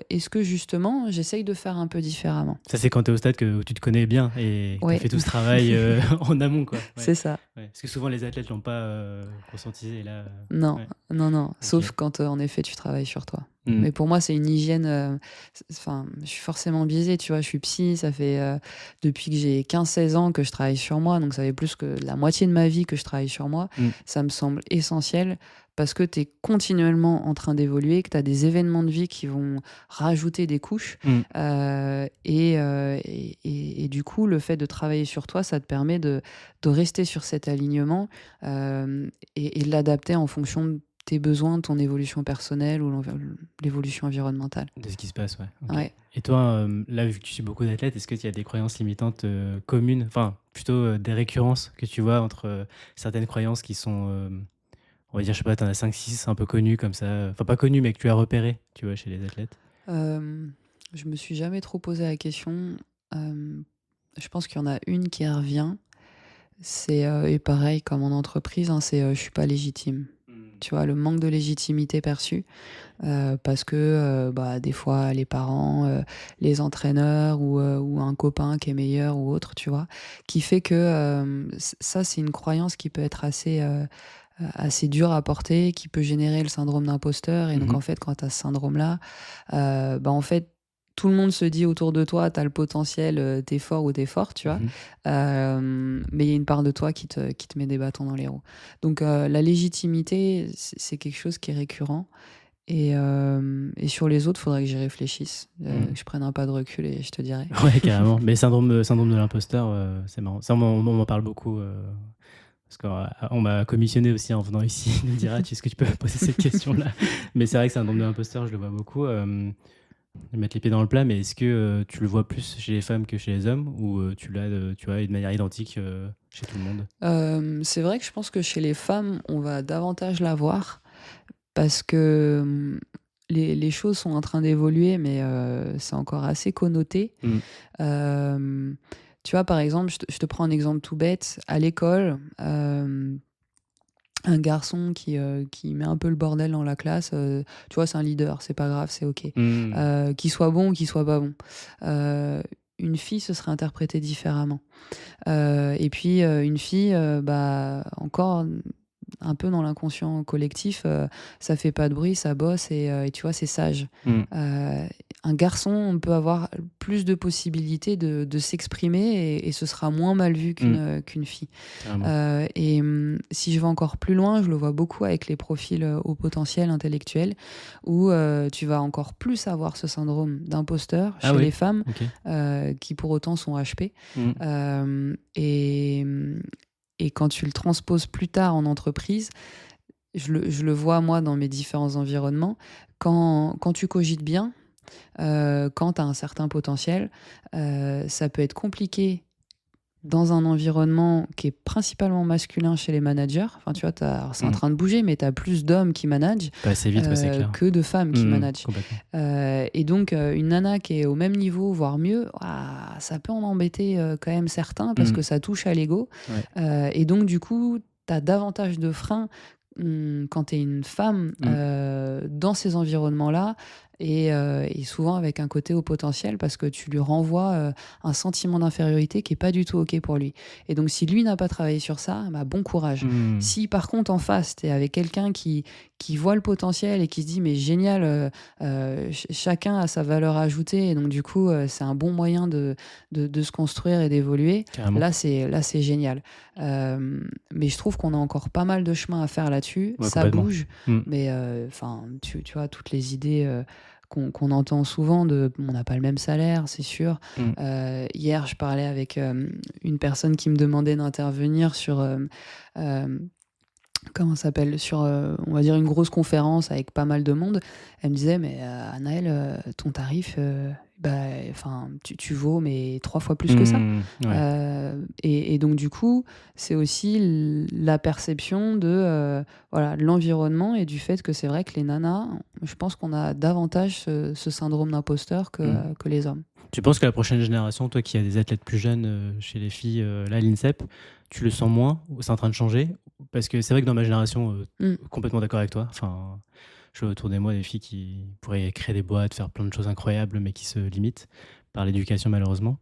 Speaker 2: est-ce que justement j'essaye de faire un peu différemment?
Speaker 1: Ça, c'est quand tu es au stade où tu te connais bien et que tu as
Speaker 2: Ouais,
Speaker 1: fait tout ce travail en amont, quoi. Ouais.
Speaker 2: c'est ça.
Speaker 1: Ouais. Parce que souvent, les athlètes l'ont pas conscientisé. Et là,
Speaker 2: Non,
Speaker 1: ouais.
Speaker 2: non, non,
Speaker 1: Ok.
Speaker 2: sauf quand en effet tu travailles sur toi.
Speaker 1: Hmm.
Speaker 2: Mais pour moi, c'est une hygiène. Enfin, je suis forcément biaisée, tu vois. Je suis psy, ça fait depuis que j'ai 15-16 ans que je travaille sur moi, donc ça fait plus que la moitié de ma vie que je travaille sur moi.
Speaker 1: Hmm.
Speaker 2: Ça me semble essentiel parce que tu es continuellement en train d'évoluer, que tu as des événements de vie qui vont rajouter des couches.
Speaker 1: Hmm.
Speaker 2: Et du coup, le fait de travailler sur toi, ça te permet de rester sur cet alignement et de l'adapter en fonction de tes besoins, de ton évolution personnelle ou l'évolution environnementale.
Speaker 1: De ce qui se passe, ouais. Ok.
Speaker 2: Ouais.
Speaker 1: Et toi, là, vu que tu suis beaucoup d'athlètes, est-ce qu'il y a des croyances limitantes communes, enfin, plutôt des récurrences que tu vois entre certaines croyances qui sont, on va dire, je sais pas, t'en as 5, 6 un peu connues comme ça, enfin, pas connues, mais que tu as repérées, tu vois, chez les athlètes?
Speaker 2: Je me suis jamais trop posé la question. Euh, je pense qu'il y en a une qui revient. Et pareil, comme en entreprise, hein, c'est je suis pas légitime.
Speaker 1: Hmm.
Speaker 2: Tu vois, le manque de légitimité perçue. Parce que bah, des fois, les parents, les entraîneurs ou un copain qui est meilleur ou autre, tu vois, qui fait que ça, c'est une croyance qui peut être assez dure à porter, qui peut générer le syndrome d'imposteur. Et donc,
Speaker 1: Mhm.
Speaker 2: en fait, quand tu as ce syndrome-là, bah, en fait, tout le monde se dit autour de toi, tu as le potentiel, t'es fort ou t'es fort, tu vois.
Speaker 1: Mhm.
Speaker 2: Mais il y a une part de toi qui te met des bâtons dans les roues. Donc, la légitimité, c'est quelque chose qui est récurrent. Et sur les autres, il faudrait que j'y réfléchisse,
Speaker 1: Mhm.
Speaker 2: que je prenne un pas de recul et je te dirai.
Speaker 1: Ouais, carrément. Mais syndrome de l'imposteur, c'est marrant. Ça, on m'en parle beaucoup. Parce qu'on m'a commissionné aussi en venant ici de me dire, ah, est-ce que tu peux poser cette question-là? Mais c'est vrai que syndrome de l'imposteur, je le vois beaucoup. Mettre les pieds dans le plat, mais est-ce que tu le vois plus chez les femmes que chez les hommes ou tu l'as tu vois, de manière identique chez tout le monde?
Speaker 2: C'est vrai que je pense que chez les femmes, on va davantage la voir parce que les choses sont en train d'évoluer, mais c'est encore assez connoté.
Speaker 1: Mm.
Speaker 2: Euh, Tu vois, par exemple, je te prends un exemple tout bête. À l'école, un garçon qui met un peu le bordel dans la classe, tu vois, c'est un leader, c'est pas grave, c'est ok.
Speaker 1: Mm.
Speaker 2: Qu'il soit bon ou qu'il soit pas bon. Euh, une fille, ce serait interprété différemment. Et puis, une fille, bah, encore un peu dans l'inconscient collectif, ça fait pas de bruit, ça bosse et tu vois, c'est sage.
Speaker 1: Mm.
Speaker 2: Euh, un garçon, on peut avoir plus de possibilités de s'exprimer et ce sera moins mal vu
Speaker 1: Mm.
Speaker 2: qu'une fille.
Speaker 1: Carrément.
Speaker 2: Si je vais encore plus loin, je le vois beaucoup avec les profils au potentiel intellectuel, où tu vas encore plus avoir ce syndrome d'imposteur
Speaker 1: Ah
Speaker 2: chez
Speaker 1: oui,
Speaker 2: les femmes,
Speaker 1: ok.
Speaker 2: qui pour autant sont HP.
Speaker 1: Mm.
Speaker 2: Euh, et, et quand tu le transposes plus tard en entreprise, je le vois moi dans mes différents environnements, quand tu cogites bien, quand tu as un certain potentiel, ça peut être compliqué dans un environnement qui est principalement masculin chez les managers. Enfin, tu vois, c'est en train de bouger, mais tu as plus d'hommes qui managent
Speaker 1: Pas assez vite, c'est clair.
Speaker 2: que de femmes qui managent.
Speaker 1: Complètement.
Speaker 2: Et donc, une nana qui est au même niveau, voire mieux, ça peut en embêter quand même certains parce que ça touche à l'ego.
Speaker 1: Ouais.
Speaker 2: Et donc, du coup, tu as davantage de freins quand tu es une femme dans ces environnements-là et souvent avec un côté au potentiel parce que tu lui renvoies un sentiment d'infériorité qui est pas du tout OK pour lui. Et donc si lui n'a pas travaillé sur ça, bah, bon courage. Si par contre en face tu es avec quelqu'un qui voit le potentiel et qui se dit mais génial, chacun a sa valeur ajoutée et donc du coup c'est un bon moyen de se construire et d'évoluer.
Speaker 1: Carrément.
Speaker 2: Là c'est génial. Mais je trouve qu'on a encore pas mal de chemin à faire là-dessus.
Speaker 1: Ouais,
Speaker 2: ça bouge, mais tu vois toutes les idées qu'on entend souvent on n'a pas le même salaire, c'est sûr. Hier, je parlais avec une personne qui me demandait d'intervenir sur comment ça s'appelle, sur on va dire une grosse conférence avec pas mal de monde. Elle me disait mais Anaëlle, ton tarif tu vaux mais 3 fois plus que ça. Et donc du coup c'est aussi la perception de l'environnement et du fait que c'est vrai que les nanas, je pense qu'on a davantage ce syndrome d'imposteur que les hommes.
Speaker 1: Tu penses que la prochaine génération, toi qui as des athlètes plus jeunes chez les filles là à l'INSEP, tu le sens moins ou c'est en train de changer? Parce que c'est vrai que dans ma génération, complètement d'accord avec toi. Enfin, je vois autour de moi des filles qui pourraient créer des boîtes, faire plein de choses incroyables, mais qui se limitent par l'éducation malheureusement.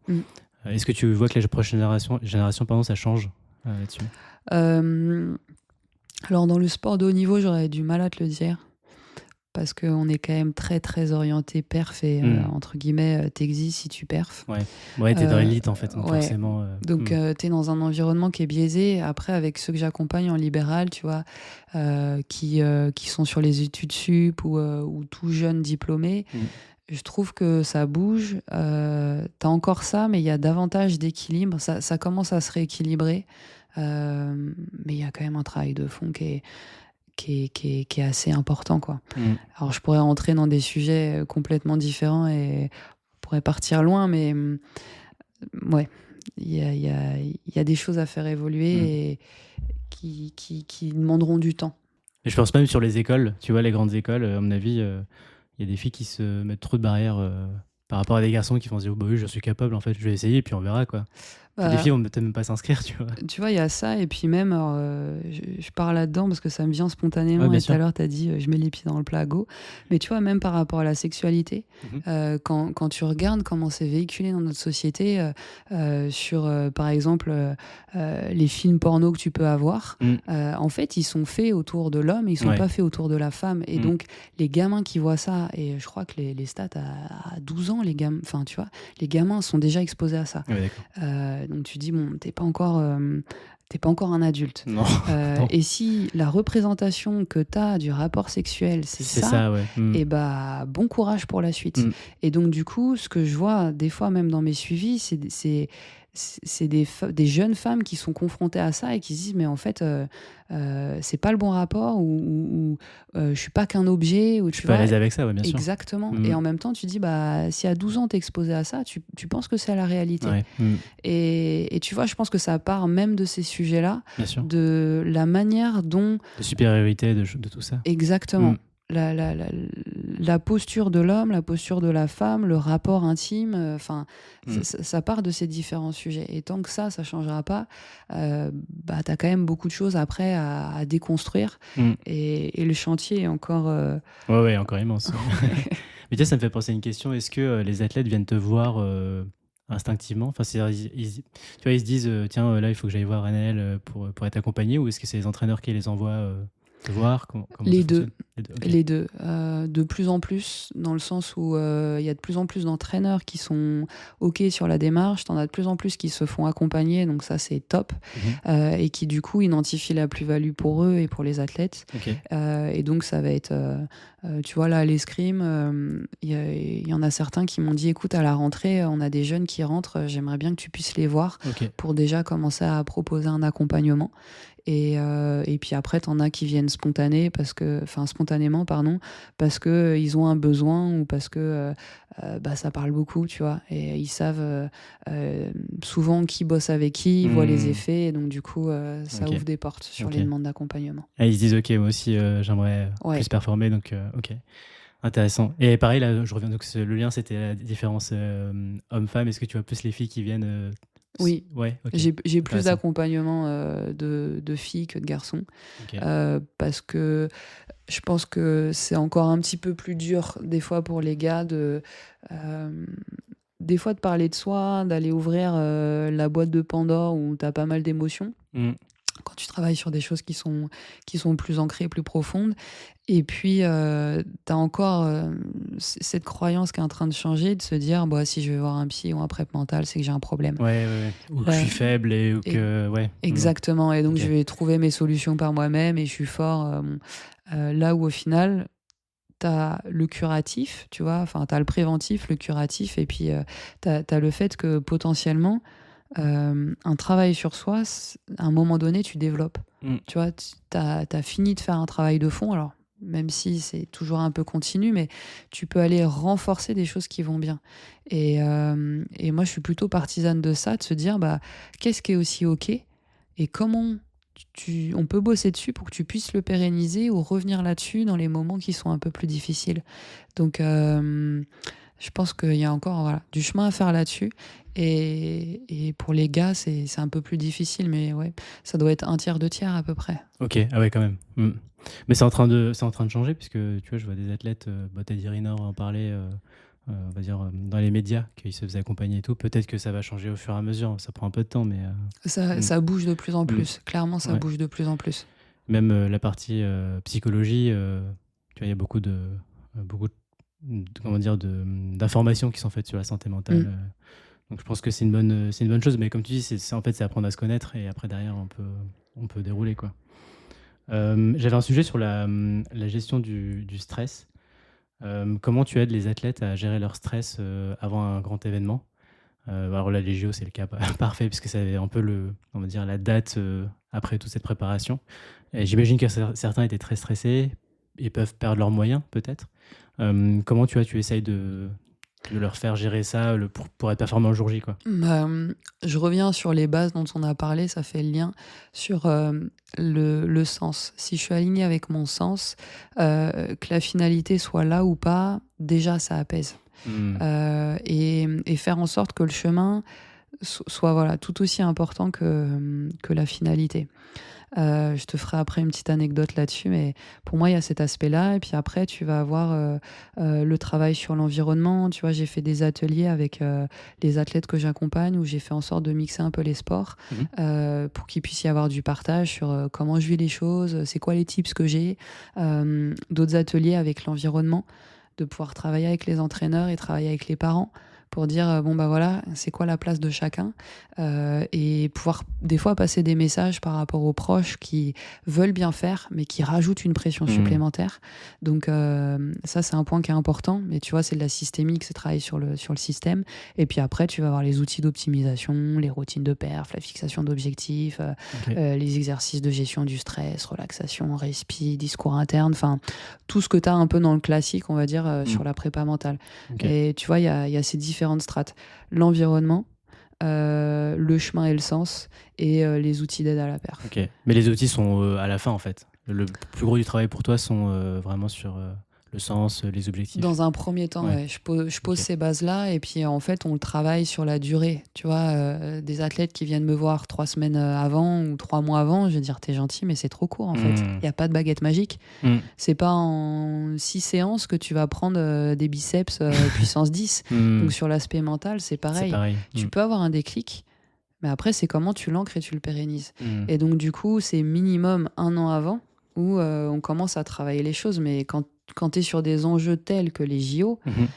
Speaker 1: Est-ce que tu vois que la prochaine génération pardon, ça change là-dessus?
Speaker 2: Alors dans le sport de haut niveau, j'aurais du mal à te le dire. Parce qu'on est quand même très très orienté perf et entre guillemets t'existes si tu perfs.
Speaker 1: Ouais, t'es dans l'élite en fait, donc forcément.
Speaker 2: Donc t'es dans un environnement qui est biaisé. Après, avec ceux que j'accompagne en libéral, tu vois, qui sont sur les études sup ou tout jeunes diplômés, je trouve que ça bouge. T'as encore ça, mais il y a davantage d'équilibre. Ça commence à se rééquilibrer, mais il y a quand même un travail de fond qui est assez important, quoi. Alors je pourrais rentrer dans des sujets complètement différents et on pourrait partir loin, mais ouais, il y a des choses à faire évoluer et qui demanderont du temps.
Speaker 1: Et je pense même sur les écoles, tu vois, les grandes écoles, à mon avis, il y a des filles qui se mettent trop de barrières par rapport à des garçons qui vont se dire bah oui, je suis capable, en fait, je vais essayer et puis on verra, quoi. Les filles vont peut-être même pas s'inscrire, tu vois.
Speaker 2: Tu vois, il y a ça, et puis même, je pars là-dedans parce que ça me vient spontanément, et tout à l'heure, tu as dit je mets les pieds dans le plat, go. Mais tu vois, même par rapport à la sexualité, quand tu regardes comment c'est véhiculé dans notre société, sur, par exemple, les films porno que tu peux avoir, en fait, ils sont faits autour de l'homme, ils sont pas faits autour de la femme. Et donc, les gamins qui voient ça, et je crois que les stats à 12 ans, les gamins, enfin, tu vois, les gamins sont déjà exposés à ça. Donc tu dis bon, t'es pas encore un adulte.
Speaker 1: Non.
Speaker 2: Et si la représentation que t'as du rapport sexuel, c'est ça, et bah bon courage pour la suite. Et donc du coup, ce que je vois des fois même dans mes suivis, c'est des jeunes femmes qui sont confrontées à ça et qui se disent mais en fait c'est pas le bon rapport ou je suis pas qu'un objet, ou
Speaker 1: je suis pas à l'aise avec ça, bien sûr.
Speaker 2: Exactement. Et en même temps tu dis bah si à 12 ans t'es exposé à ça, tu penses que c'est la réalité. Et tu vois, je pense que ça part même de ces sujets-là, de la manière dont
Speaker 1: de supériorité de tout ça.
Speaker 2: Exactement. La posture de l'homme, la posture de la femme, le rapport intime, enfin, ça part de ces différents sujets. Et tant que ça changera pas, bah, t'as quand même beaucoup de choses après à déconstruire. Et le chantier est encore...
Speaker 1: Ouais, encore immense. Mais tu sais, ça me fait penser à une question. Est-ce que les athlètes viennent te voir instinctivement? Enfin, tu vois, ils se disent, tiens, là, il faut que j'aille voir Anaëlle pour être accompagné, ou est-ce que c'est les entraîneurs qui les envoient te voir? Comment
Speaker 2: les deux.
Speaker 1: Okay.
Speaker 2: Les deux. De plus en plus, dans le sens où il y a de plus en plus d'entraîneurs qui sont OK sur la démarche, t'en as de plus en plus qui se font accompagner, donc ça c'est top, et qui du coup identifient la plus-value pour eux et pour les athlètes. Et donc ça va être, tu vois là à l'escrime, il y en a certains qui m'ont dit écoute, à la rentrée, on a des jeunes qui rentrent, j'aimerais bien que tu puisses les voir pour déjà commencer à proposer un accompagnement. Et puis après, t'en as qui viennent spontanément, parce que ils ont un besoin, ou parce que bah, ça parle beaucoup, tu vois. Et ils savent souvent qui bosse avec qui, ils voient les
Speaker 1: Hmm.
Speaker 2: effets, et donc du coup, ça
Speaker 1: Ok.
Speaker 2: ouvre des portes sur
Speaker 1: Ok.
Speaker 2: les demandes d'accompagnement.
Speaker 1: Ah, ils se disent, ok, moi aussi, j'aimerais plus
Speaker 2: Ouais.
Speaker 1: performer, donc ok. Intéressant. Et pareil, là, je reviens, donc le lien, c'était la différence homme-femme. Est-ce que tu vois plus les filles qui viennent
Speaker 2: Oui,
Speaker 1: Ouais, ok.
Speaker 2: j'ai plus
Speaker 1: Intéressant.
Speaker 2: d'accompagnement de filles que de garçons,
Speaker 1: Ok.
Speaker 2: parce que je pense que c'est encore un petit peu plus dur des fois pour les gars euh, des fois de parler de soi, d'aller ouvrir la boîte de Pandore où tu as pas mal d'émotions
Speaker 1: Hmm.
Speaker 2: quand tu travailles sur des choses qui sont plus ancrées, plus profondes. Et puis, tu as encore cette croyance qui est en train de changer, de se dire, bah, si je vais voir un psy ou un prep mental, c'est que j'ai un problème.
Speaker 1: Ouais, ouais, ouais. Ou que je
Speaker 2: Là,
Speaker 1: suis faible ou
Speaker 2: et-
Speaker 1: que. Ouais. Hmm.
Speaker 2: exactement. Et donc,
Speaker 1: Ok.
Speaker 2: je vais trouver mes solutions par moi-même et je suis fort. Bon. Là où, au final, tu as le curatif, tu vois, enfin, tu as le préventif, le curatif, et puis tu as le fait que potentiellement, un travail sur soi, à un moment donné, tu développes.
Speaker 1: Hmm.
Speaker 2: Tu vois, tu as fini de faire un travail de fond, alors même si c'est toujours un peu continu, mais tu peux aller renforcer des choses qui vont bien. Et moi, je suis plutôt partisane de ça, de se dire, bah, qu'est-ce qui est aussi OK et comment on peut bosser dessus pour que tu puisses le pérenniser ou revenir là-dessus dans les moments qui sont un peu plus difficiles. Donc, je pense qu'il y a encore voilà, du chemin à faire là-dessus. Et pour les gars, c'est un peu plus difficile, mais ouais, ça doit être un tiers, deux tiers à peu près.
Speaker 1: Ok, ah ouais, quand même. Hmm. Mais c'est en train de changer, puisque tu vois, je vois des athlètes, Teddy Riner en parler, on va dire, dans les médias, qu'ils se faisaient accompagner et tout. Peut-être que ça va changer au fur et à mesure. Ça prend un peu de temps, mais. Hmm.
Speaker 2: Ça bouge de plus en
Speaker 1: Hmm.
Speaker 2: plus. Clairement, ça
Speaker 1: Ouais.
Speaker 2: bouge de plus en plus.
Speaker 1: Même la partie psychologie, tu vois, il y a beaucoup comment dire, d'informations qui sont faites sur la santé mentale.
Speaker 2: Mm.
Speaker 1: Donc je pense que c'est une bonne chose, mais comme tu dis, en fait, c'est apprendre à se connaître et après, derrière, on peut dérouler, quoi. J'avais un sujet sur la gestion du stress. Comment tu aides les athlètes à gérer leur stress avant un grand événement? Alors là, les JO, c'est le cas parfait, puisque c'est un peu on va dire, la date après toute cette préparation. Et j'imagine que certains étaient très stressés et peuvent perdre leurs moyens, peut-être. Comment tu essayes de leur faire gérer ça pour être performant le jour J, quoi?
Speaker 2: Bah, je reviens sur les bases dont on a parlé, ça fait le lien sur le sens. Si je suis alignée avec mon sens, que la finalité soit là ou pas, déjà ça apaise.
Speaker 1: Hmm.
Speaker 2: Et faire en sorte que le chemin soit voilà, tout aussi important que la finalité. Je te ferai après une petite anecdote là-dessus, mais pour moi, il y a cet aspect-là. Et puis après, tu vas avoir le travail sur l'environnement. Tu vois, j'ai fait des ateliers avec les athlètes que j'accompagne où j'ai fait en sorte de mixer un peu les sports
Speaker 1: Mhm.
Speaker 2: pour qu'il puisse y avoir du partage sur comment je vis les choses, c'est quoi les tips que j'ai. D'autres ateliers avec l'environnement, de pouvoir travailler avec les entraîneurs et travailler avec les parents pour dire bon bah voilà, c'est quoi la place de chacun, et pouvoir des fois passer des messages par rapport aux proches qui veulent bien faire mais qui rajoutent une pression
Speaker 1: Hmm.
Speaker 2: supplémentaire. Donc ça c'est un point qui est important, mais tu vois c'est de la systémique, c'est travailler sur le système. Et puis après tu vas avoir les outils d'optimisation, les routines de perf, la fixation d'objectifs,
Speaker 1: Ok.
Speaker 2: les exercices de gestion du stress, relaxation, respi, discours interne, enfin tout ce que tu as un peu dans le classique, on va dire,
Speaker 1: Hmm.
Speaker 2: sur la prépa mentale.
Speaker 1: Ok.
Speaker 2: Et tu vois, il y a ces différentes strates. L'environnement, le chemin et le sens, et les outils d'aide à la perf.
Speaker 1: Ok. Mais les outils sont à la fin, en fait. Le plus gros du travail pour toi sont vraiment sur le sens, les objectifs.
Speaker 2: Dans un premier temps,
Speaker 1: Ouais.
Speaker 2: ouais, je pose
Speaker 1: Ok.
Speaker 2: ces bases-là et puis en fait, on le travaille sur la durée. Tu vois, des athlètes qui viennent me voir 3 semaines avant ou 3 mois avant, je vais dire, t'es gentil, mais c'est trop court en fait.
Speaker 1: Hmm.
Speaker 2: Il n'y a pas de baguette magique.
Speaker 1: Hmm.
Speaker 2: C'est pas en 6 séances que tu vas prendre des biceps puissance 10.
Speaker 1: Hmm.
Speaker 2: Donc sur l'aspect mental, c'est
Speaker 1: C'est
Speaker 2: pareil.
Speaker 1: pareil.
Speaker 2: Tu
Speaker 1: Hmm.
Speaker 2: peux avoir un déclic, mais après, c'est comment tu l'ancres et tu le pérennises.
Speaker 1: Hmm.
Speaker 2: Et donc, du coup, c'est minimum 1 an avant où on commence à travailler les choses. Mais quand tu es sur des enjeux tels que les JO,
Speaker 1: Mhm.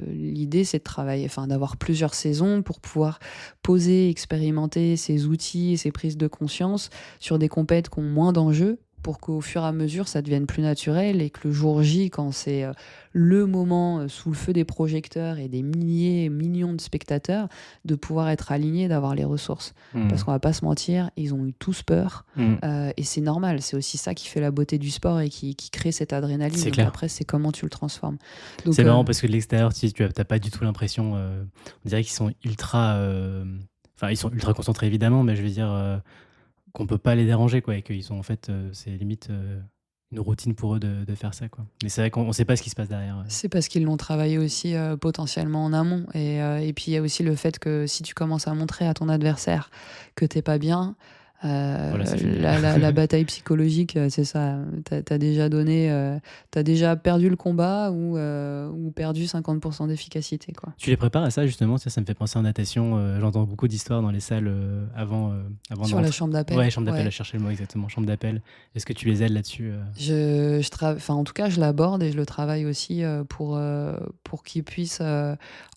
Speaker 2: l'idée, c'est de travailler, enfin, d'avoir plusieurs saisons pour pouvoir poser, expérimenter ces outils et ces prises de conscience sur des compètes qui ont moins d'enjeux pour qu'au fur et à mesure, ça devienne plus naturel et que le jour J, quand c'est le moment sous le feu des projecteurs et des milliers, millions de spectateurs, de pouvoir être aligné, d'avoir les ressources. Parce qu'on va pas se mentir, ils ont eu tous peur. Et c'est normal, c'est aussi ça qui fait la beauté du sport et qui crée cette adrénaline.
Speaker 1: C'est
Speaker 2: Donc
Speaker 1: clair.
Speaker 2: après, c'est comment tu le transformes. Donc,
Speaker 1: C'est marrant parce que de l'extérieur, tu n'as pas du tout l'impression. On dirait qu'ils sont ultra. Enfin, ils sont ultra concentrés évidemment, mais je veux dire qu'on peut pas les déranger, quoi, et qu'ils sont en fait, c'est limite une routine pour eux de faire ça, quoi. Mais c'est vrai qu'on ne sait pas ce qui se passe derrière.
Speaker 2: c'est parce qu'ils l'ont travaillé aussi potentiellement en amont. Et puis il y a aussi le fait que si tu commences à montrer à ton adversaire que t'es pas bien,
Speaker 1: Voilà, c'est fini.
Speaker 2: la bataille psychologique, c'est ça. T'as déjà donné, t'as déjà perdu le combat ou perdu 50% d'efficacité, quoi.
Speaker 1: Tu les prépares à ça justement? Ça me fait penser en natation. J'entends beaucoup d'histoires dans les salles avant
Speaker 2: Sur la chambre d'appel.
Speaker 1: Ouais, chambre d'appel,
Speaker 2: Ouais.
Speaker 1: à chercher le mot exactement, chambre d'appel. Est-ce que tu les aides là-dessus?
Speaker 2: Enfin, en tout cas, je l'aborde et je le travaille aussi pour qu'il puisse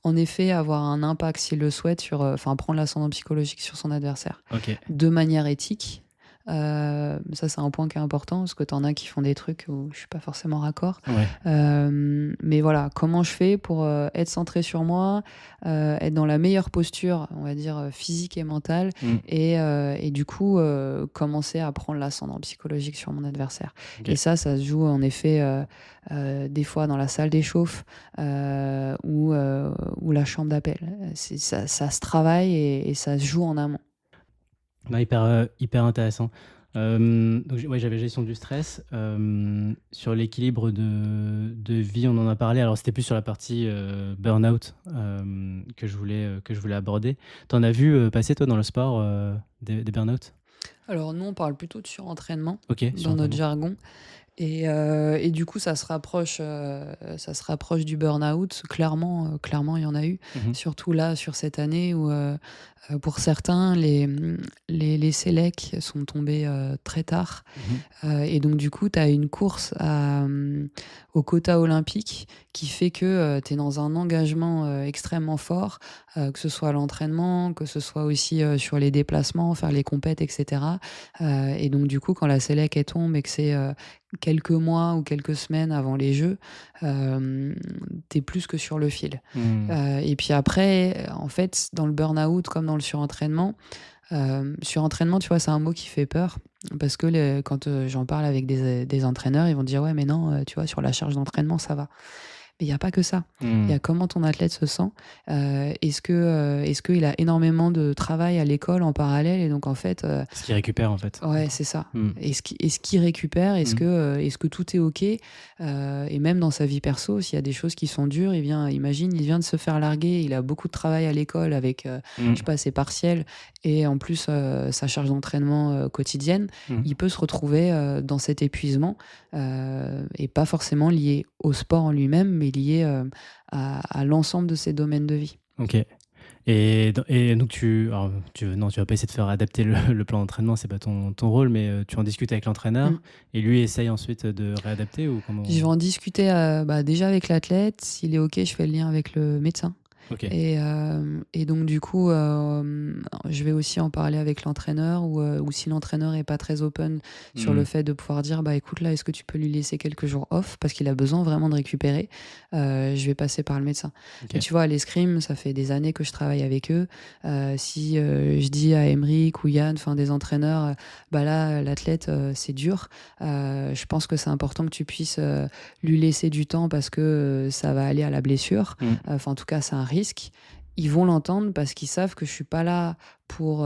Speaker 2: en effet avoir un impact s'il le souhaite enfin, prendre l'ascendant psychologique sur son adversaire
Speaker 1: Ok.
Speaker 2: de manière éthique. Ça, c'est un point qui est important parce que t'en as qui font des trucs où je suis pas forcément raccord.
Speaker 1: Ouais.
Speaker 2: Mais voilà, comment je fais pour être centré sur moi, être dans la meilleure posture, on va dire physique et mentale, et du coup commencer à prendre l'ascendant psychologique sur mon adversaire.
Speaker 1: Ok.
Speaker 2: Et ça se joue en effet des fois dans la salle d'échauffe ou la chambre d'appel. Ça se travaille et ça se joue en amont.
Speaker 1: Non, hyper intéressant. Ouais, j'avais gestion du stress. Sur l'équilibre de vie, on en a parlé. Alors, c'était plus sur la partie burn-out que je voulais aborder. T'en as vu passer, toi, dans le sport, des burn-out?
Speaker 2: Alors nous, on parle plutôt de surentraînement
Speaker 1: Ok,
Speaker 2: dans notre
Speaker 1: surentraînement.
Speaker 2: jargon. Et du coup, ça se rapproche du burn-out. Clairement, il y en a eu. Surtout là, sur cette année où, pour certains, les sélects sont tombés très tard. Et donc, du coup, tu as une course au quota olympique qui fait que tu es dans un engagement extrêmement fort, que ce soit à l'entraînement, que ce soit aussi sur les déplacements, faire les compètes, etc. Et donc, du coup, quand la sélec elle tombe et que c'est quelques mois ou quelques semaines avant les Jeux, t'es plus que sur le fil. Et puis après, en fait, dans le burn-out comme dans le surentraînement, surentraînement, tu vois, c'est un mot qui fait peur parce que quand j'en parle avec des entraîneurs, ils vont dire ouais, mais non, tu vois, sur la charge d'entraînement, ça va. Mais il n'y a pas que ça. Il y a comment ton athlète se sent. Est-ce qu'il a énormément de travail à l'école en parallèle et donc en fait,
Speaker 1: Ce qui récupère, en fait.
Speaker 2: ouais, c'est ça.
Speaker 1: Mm.
Speaker 2: Est-ce qu'il récupère? Est-ce que tout est OK? Et même dans sa vie perso, s'il y a des choses qui sont dures, il vient de se faire larguer, il a beaucoup de travail à l'école avec, je sais pas, ses partiels et en plus sa charge d'entraînement quotidienne, il peut se retrouver dans cet épuisement et pas forcément lié au sport en lui-même, mais lié à l'ensemble de ses domaines de vie.
Speaker 1: Ok. Et donc, non, tu vas pas essayer de faire adapter le plan d'entraînement, c'est pas ton rôle, mais tu en discutes avec l'entraîneur et lui essaye ensuite de réadapter ou comment?
Speaker 2: Je vais en discuter déjà avec l'athlète. S'il est OK, je fais le lien avec le médecin.
Speaker 1: Ok.
Speaker 2: Et donc, du coup, je vais aussi en parler avec l'entraîneur ou si l'entraîneur est pas très open sur le fait de pouvoir dire bah écoute, là, est-ce que tu peux lui laisser quelques jours off parce qu'il a besoin vraiment de récupérer. Je vais passer par le médecin.
Speaker 1: Ok.
Speaker 2: Et tu vois, à l'escrime, ça fait des années que je travaille avec eux. Si je dis à Emeric ou Yann, enfin des entraîneurs, bah là, l'athlète, c'est dur. Je pense que c'est important que tu puisses lui laisser du temps parce que ça va aller à la blessure. Enfin, en tout cas, c'est un risque. Ils vont l'entendre parce qu'ils savent que je suis pas là pour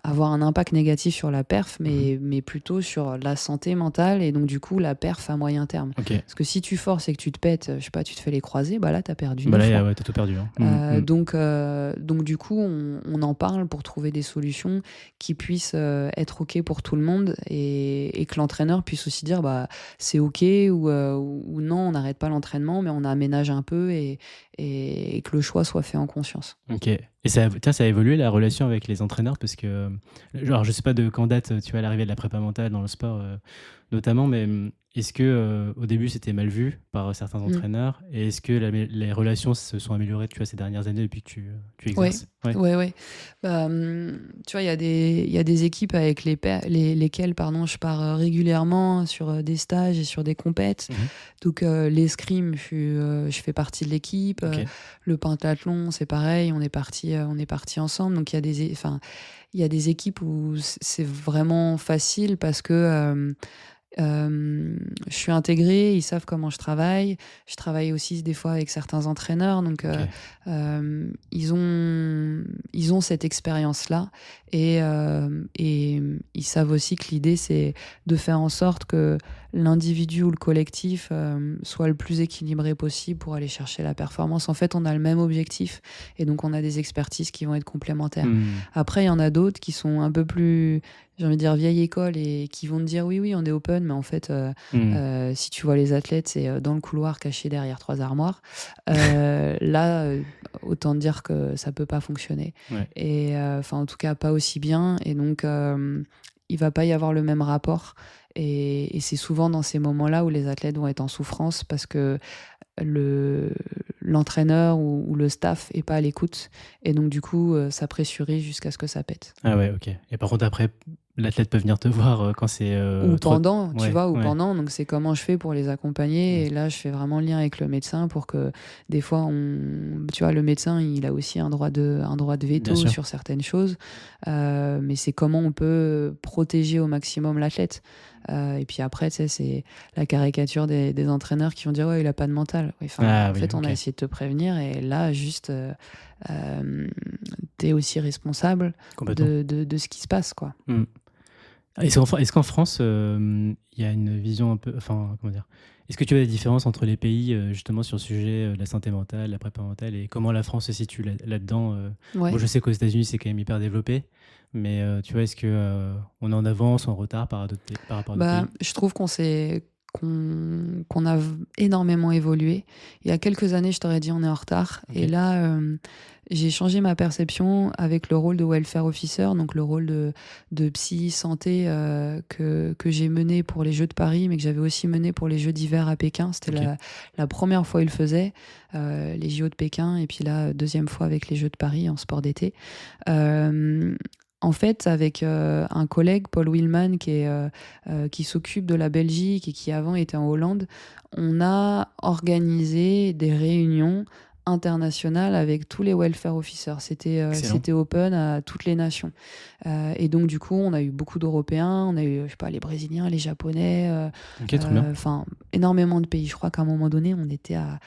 Speaker 2: avoir un impact négatif sur la perf, mais plutôt sur la santé mentale et donc du coup la perf à moyen terme.
Speaker 1: Ok.
Speaker 2: Parce que si tu forces et que tu te pètes, je sais pas, tu te fais les croisés, bah là t'as perdu.
Speaker 1: Bah
Speaker 2: 9
Speaker 1: là,
Speaker 2: ans.
Speaker 1: ouais, t'as tout perdu. Hein.
Speaker 2: Donc du coup, on en parle pour trouver des solutions qui puissent être OK pour tout le monde et que l'entraîneur puisse aussi dire bah c'est OK ou non, on n'arrête pas l'entraînement, mais on aménage un peu et que le choix soit fait en conscience.
Speaker 1: Ok. Et ça a évolué la relation avec les entraîneurs parce que, genre, je sais pas de quand date, tu vois, l'arrivée de la prépa mentale dans le sport, notamment, mais est-ce que au début c'était mal vu par certains
Speaker 2: Mmh.
Speaker 1: entraîneurs et est-ce que les relations se sont améliorées, tu vois, ces dernières années depuis que tu
Speaker 2: Ouais,
Speaker 1: exerces? Ouais.
Speaker 2: ouais, ouais. Bah, tu vois, il y a des équipes avec lesquelles pardon, je pars régulièrement sur des stages et sur des compètes.
Speaker 1: Mmh.
Speaker 2: Donc, l'escrime, je fais partie de l'équipe.
Speaker 1: OK.
Speaker 2: Le pentathlon, c'est pareil, on est parti ensemble. Donc, enfin, il y a des équipes où c'est vraiment facile parce que je suis intégrée, ils savent comment je travaille. Je travaille aussi des fois avec certains entraîneurs, donc
Speaker 1: OK.
Speaker 2: ils ont cette expérience-là et ils savent aussi que l'idée, c'est de faire en sorte que l'individu ou le collectif soit le plus équilibré possible pour aller chercher la performance. En fait, on a le même objectif et donc on a des expertises qui vont être complémentaires.
Speaker 1: Mmh.
Speaker 2: Après, il y en a d'autres qui sont un peu plus, j'ai envie de dire, vieille école et qui vont te dire oui, oui, on est open, mais en fait,
Speaker 1: Mmh.
Speaker 2: si tu vois les athlètes, c'est dans le couloir caché derrière trois armoires. Là, autant te dire que ça peut pas fonctionner.
Speaker 1: Ouais.
Speaker 2: Et enfin, en tout cas, pas aussi bien. Et donc, il va pas y avoir le même rapport. Et c'est souvent dans ces moments-là où les athlètes vont être en souffrance parce que le l'entraîneur ou le staff est pas à l'écoute et donc du coup ça pressurise jusqu'à ce que ça pète.
Speaker 1: Ah ouais, OK et par contre après, l'athlète peut venir te voir, quand c'est,
Speaker 2: Ou
Speaker 1: trop
Speaker 2: pendant, tu
Speaker 1: ouais,
Speaker 2: vois? Ou
Speaker 1: ouais.
Speaker 2: pendant, donc c'est comment je fais pour les accompagner
Speaker 1: Mmh.
Speaker 2: et là, je fais vraiment le lien avec le médecin pour que des fois tu vois? Le médecin, il a aussi un droit de
Speaker 1: Bien
Speaker 2: veto
Speaker 1: sûr.
Speaker 2: sur certaines choses, mais c'est comment on peut protéger au maximum l'athlète. Et puis après, tu sais, c'est la caricature des entraîneurs qui vont dire: «Ouais, il a pas de mental». Oui, enfin,
Speaker 1: Ah
Speaker 2: en
Speaker 1: oui,
Speaker 2: fait, on a
Speaker 1: OK.
Speaker 2: essayé de te prévenir et là, juste, tu es aussi responsable
Speaker 1: Complètement.
Speaker 2: de ce qui se passe, quoi.
Speaker 1: Mmh. Est-ce qu'en France, il y a une vision un peu enfin, comment dire? Est-ce que tu vois des différences entre les pays, justement sur le sujet, de la santé mentale, la prépa mentale et comment la France se situe là-dedans? Moi,
Speaker 2: Ouais.
Speaker 1: je sais qu'aux États-Unis, c'est quand même hyper développé, mais tu vois, est-ce que, on est en avance ou en retard par rapport à d'autres
Speaker 2: Bah,
Speaker 1: pays?
Speaker 2: je trouve qu'on a énormément évolué. Il y a quelques années, je t'aurais dit on est en retard. Et
Speaker 1: OK.
Speaker 2: là, j'ai changé ma perception avec le rôle de welfare officer, donc le rôle de psy santé que j'ai mené pour les Jeux de Paris, mais que j'avais aussi mené pour les Jeux d'hiver à Pékin. C'était
Speaker 1: OK.
Speaker 2: la première fois il le faisait, les JO de Pékin, et puis là, deuxième fois avec les Jeux de Paris en sport d'été. Euh, En fait, avec un collègue, Paul Willman, qui s'occupe de la Belgique et qui avant était en Hollande, on a organisé des réunions internationales avec tous les welfare officers.
Speaker 1: Excellent.
Speaker 2: C'était open à toutes les nations. Et donc, du coup, on a eu beaucoup d'Européens, on a eu, je sais pas, les Brésiliens, les Japonais,
Speaker 1: OK, trop bien.
Speaker 2: enfin, énormément de pays. Je crois qu'à un moment donné, on était à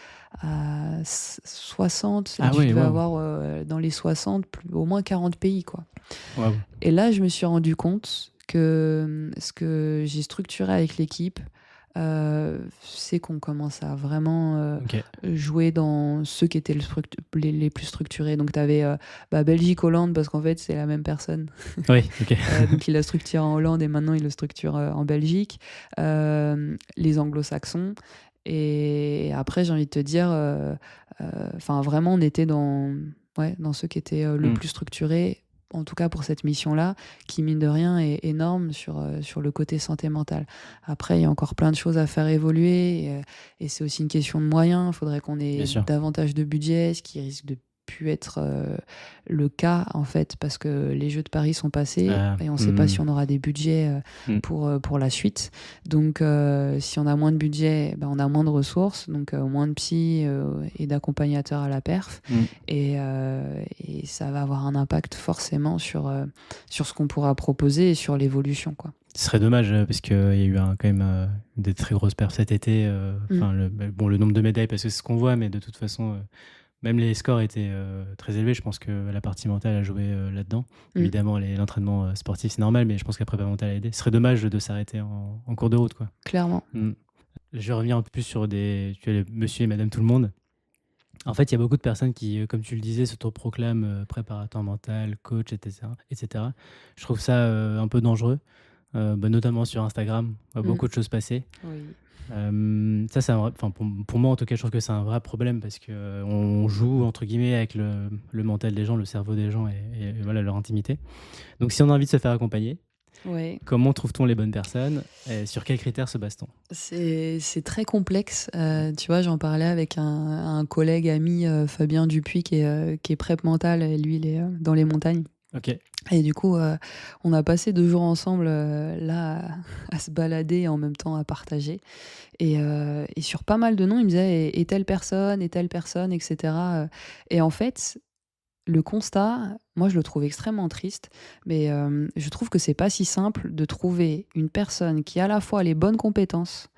Speaker 2: 60 et
Speaker 1: Ah
Speaker 2: tu
Speaker 1: ouais,
Speaker 2: devais
Speaker 1: waouh!
Speaker 2: avoir dans les 60 au moins 40 pays, quoi.
Speaker 1: Waouh!
Speaker 2: Et là, je me suis rendu compte que ce que j'ai structuré avec l'équipe, c'est qu'on commence à vraiment
Speaker 1: OK.
Speaker 2: jouer dans ceux qui étaient les plus structurés. Donc, tu avais Belgique-Hollande, parce qu'en fait, c'est la même personne.
Speaker 1: Oui, OK.
Speaker 2: Donc, il a structuré en Hollande et maintenant, il le structure en Belgique. Les anglo-saxons. Et après, j'ai envie de te dire, enfin, vraiment, on était dans ceux qui étaient le
Speaker 1: Mmh.
Speaker 2: plus structurés, en tout cas pour cette mission-là, qui, mine de rien, est énorme sur le côté santé mentale. Après, il y a encore plein de choses à faire évoluer et c'est aussi une question de moyens. Il faudrait qu'on
Speaker 1: Bien
Speaker 2: ait
Speaker 1: sûr.
Speaker 2: davantage de budget, ce qui risque de plus être le cas, en fait, parce que les Jeux de Paris sont passés
Speaker 1: Ah,
Speaker 2: et on ne sait pas
Speaker 1: mmh.
Speaker 2: si on aura des budgets
Speaker 1: Mmh.
Speaker 2: pour la suite. Donc, si on a moins de budget, ben, on a moins de ressources, donc moins de psy et d'accompagnateurs à la perf.
Speaker 1: Mmh.
Speaker 2: Et ça va avoir un impact forcément sur ce qu'on pourra proposer et sur l'évolution, quoi.
Speaker 1: Ce serait dommage, parce qu'il y a eu quand même, des très grosses perfs cet été,
Speaker 2: Mm.
Speaker 1: enfin bon, le nombre de médailles parce que c'est ce qu'on voit, mais de toute façon, même les scores étaient, très élevés. Je pense que la partie mentale a joué, là-dedans.
Speaker 2: Mm.
Speaker 1: Évidemment, l'entraînement, sportif, c'est normal, mais je pense que la prépa mentale a aidé. Ce serait dommage de s'arrêter en cours de route, quoi.
Speaker 2: Clairement.
Speaker 1: Mmh. Je vais revenir un peu plus sur tu vois, les monsieur et madame tout le monde. En fait, il y a beaucoup de personnes qui, comme tu le disais, s'autoproclament, préparateur mental, coach et cetera et cetera. Je trouve ça, un peu dangereux, notamment sur Instagram. On voit
Speaker 2: Mm.
Speaker 1: beaucoup de choses passer.
Speaker 2: Oui.
Speaker 1: Ça, c'est un vrai enfin, pour moi, en tout cas, je trouve que c'est un vrai problème parce qu'on on joue, entre guillemets, avec le mental des gens, le cerveau des gens et voilà, leur intimité. Donc si on a envie de se faire accompagner,
Speaker 2: Ouais.
Speaker 1: Comment trouve-t-on les bonnes personnes et sur quels critères se base-t-on?
Speaker 2: C'est très complexe. Tu vois, j'en parlais avec un collègue ami, Fabien Dupuis, qui est prep mental, et lui, il est dans les montagnes.
Speaker 1: Ok.
Speaker 2: Et du coup, on a passé 2 jours ensemble, là, à se balader et en même temps à partager. Et sur pas mal de noms, il me disait et telle personne, etc. Et en fait, le constat, moi, je le trouve extrêmement triste, mais je trouve que c'est pas si simple de trouver une personne qui a à la fois les bonnes compétences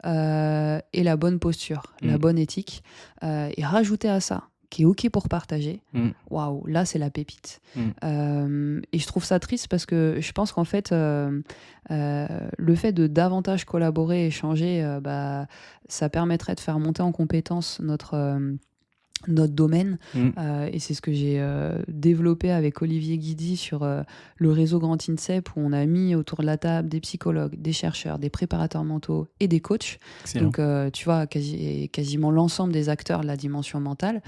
Speaker 2: et la bonne posture, la
Speaker 1: Mm.
Speaker 2: bonne éthique, et rajouter à ça, qui est OK pour partager.
Speaker 1: Mm.
Speaker 2: Waouh, là, c'est la pépite.
Speaker 1: Mm.
Speaker 2: Et je trouve ça triste parce que je pense qu'en fait, le fait de davantage collaborer, échanger, ça permettrait de faire monter en compétence notre domaine.
Speaker 1: Mm.
Speaker 2: Et c'est ce que j'ai développé avec Olivier Guidi sur le réseau Grand INSEP, où on a mis autour de la table des psychologues, des chercheurs, des préparateurs mentaux et des coachs.
Speaker 1: Excellent.
Speaker 2: Donc, tu vois, quasiment l'ensemble des acteurs de la dimension mentale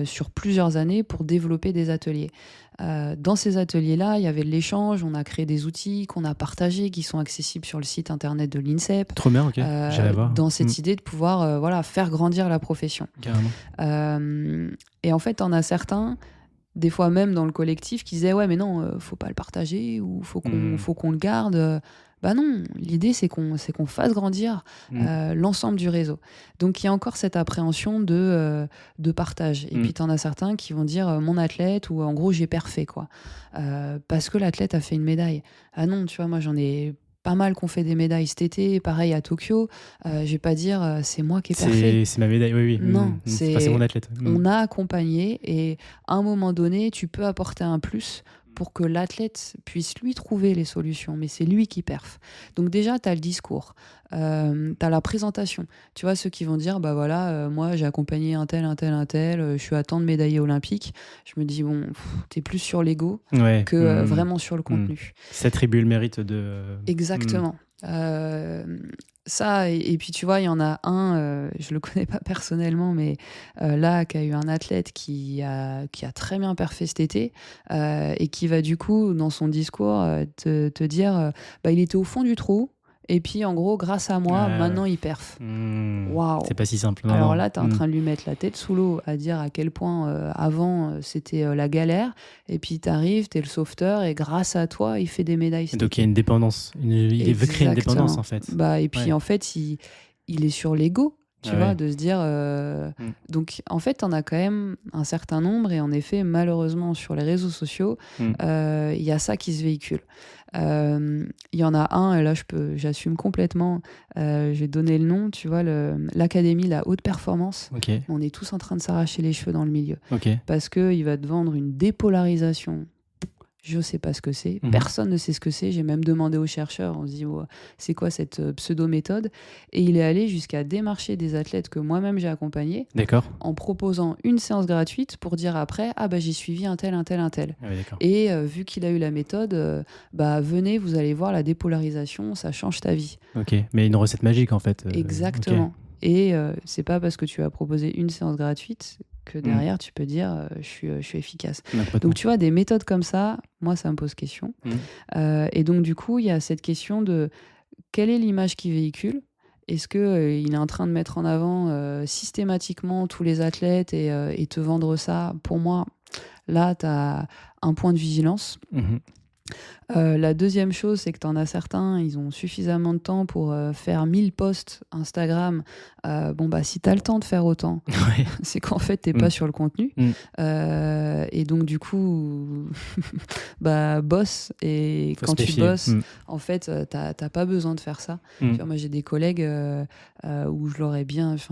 Speaker 2: sur plusieurs années pour développer des ateliers. Dans ces ateliers-là, il y avait de l'échange, on a créé des outils qu'on a partagés, qui sont accessibles sur le site internet de l'INSEP,
Speaker 1: Trop bien, ok. J'irai voir.
Speaker 2: dans cette idée de pouvoir faire grandir la profession.
Speaker 1: Carrément.
Speaker 2: Et en fait, on a certains, des fois même dans le collectif, qui disaient ouais mais non, faut pas le partager, ou faut qu'on le garde. Bah non, l'idée c'est qu'on fasse grandir l'ensemble du réseau. Donc il y a encore cette appréhension de partage. Et puis tu en as certains qui vont dire mon athlète, ou en gros j'ai parfait, quoi. Parce que l'athlète a fait une médaille. Ah non, tu vois, moi j'en ai pas mal qu'on fait des médailles cet été, pareil à Tokyo. Je vais pas dire c'est moi qui ai parfait.
Speaker 1: C'est ma médaille, oui.
Speaker 2: Non,
Speaker 1: C'est enfin, c'est mon athlète.
Speaker 2: on a accompagné, et à un moment donné, tu peux apporter un plus pour que l'athlète puisse lui trouver les solutions, mais c'est lui qui perf. Donc déjà, tu as le discours, tu as la présentation. Tu vois, ceux qui vont dire, bah voilà, moi j'ai accompagné un tel, je suis à tant de médaillés olympiques. Je me dis, bon, t'es plus sur l'ego que vraiment sur le contenu.
Speaker 1: S'attribuer le mérite de...
Speaker 2: Exactement. Ça, et puis tu vois, il y en a un, je le connais pas personnellement, mais là, qui a eu un athlète qui a très bien perfé cet été, et qui va du coup, dans son discours, te dire bah, il était au fond du trou, et puis en gros, grâce à moi, maintenant il perf. Waouh!
Speaker 1: C'est pas si simple. Non,
Speaker 2: Alors là, tu es en train de lui mettre la tête sous l'eau, à dire à quel point avant c'était la galère, et puis tu arrives, tu es le sauveteur, et grâce à toi, il fait des médailles.
Speaker 1: Donc il y a une dépendance, il veut créer une dépendance en fait.
Speaker 2: Et puis en fait, il est sur l'ego, tu vois, de se dire. Donc en fait, on a quand même un certain nombre, et en effet, malheureusement, sur les réseaux sociaux, il y a ça qui se véhicule. Il y en a un, et là j'assume complètement, je vais donner le nom, tu vois, l'académie La Haute Performance. On est tous en train de s'arracher les cheveux dans le milieu, parce qu'il va te vendre une dépolarisation. Je sais pas ce que c'est, personne ne sait ce que c'est. J'ai même demandé aux chercheurs, on se dit c'est quoi cette pseudo-méthode, et il est allé jusqu'à démarcher des athlètes que moi-même j'ai accompagnés, en proposant une séance gratuite pour dire après j'ai suivi un tel. Et vu qu'il a eu la méthode, venez, vous allez voir la dépolarisation, ça change ta vie.
Speaker 1: Mais une recette magique en fait.
Speaker 2: Exactement. Et c'est pas parce que tu as proposé une séance gratuite que derrière tu peux dire je suis efficace. Donc tu vois, des méthodes comme ça, moi ça me pose question. Et donc du coup, il y a cette question de quelle est l'image qu'il véhicule. Est-ce qu'il est en train de mettre en avant systématiquement tous les athlètes et te vendre ça? Pour moi, là, tu as un point de vigilance. La deuxième chose, c'est que tu en as certains, ils ont suffisamment de temps pour faire 1000 posts Instagram. Si tu as le temps de faire autant, c'est qu'en fait, tu n'es pas sur le contenu. Et donc, du coup, bosse. Et quand tu bosses, en fait, tu n'as pas besoin de faire ça. Tu vois, moi, j'ai des collègues où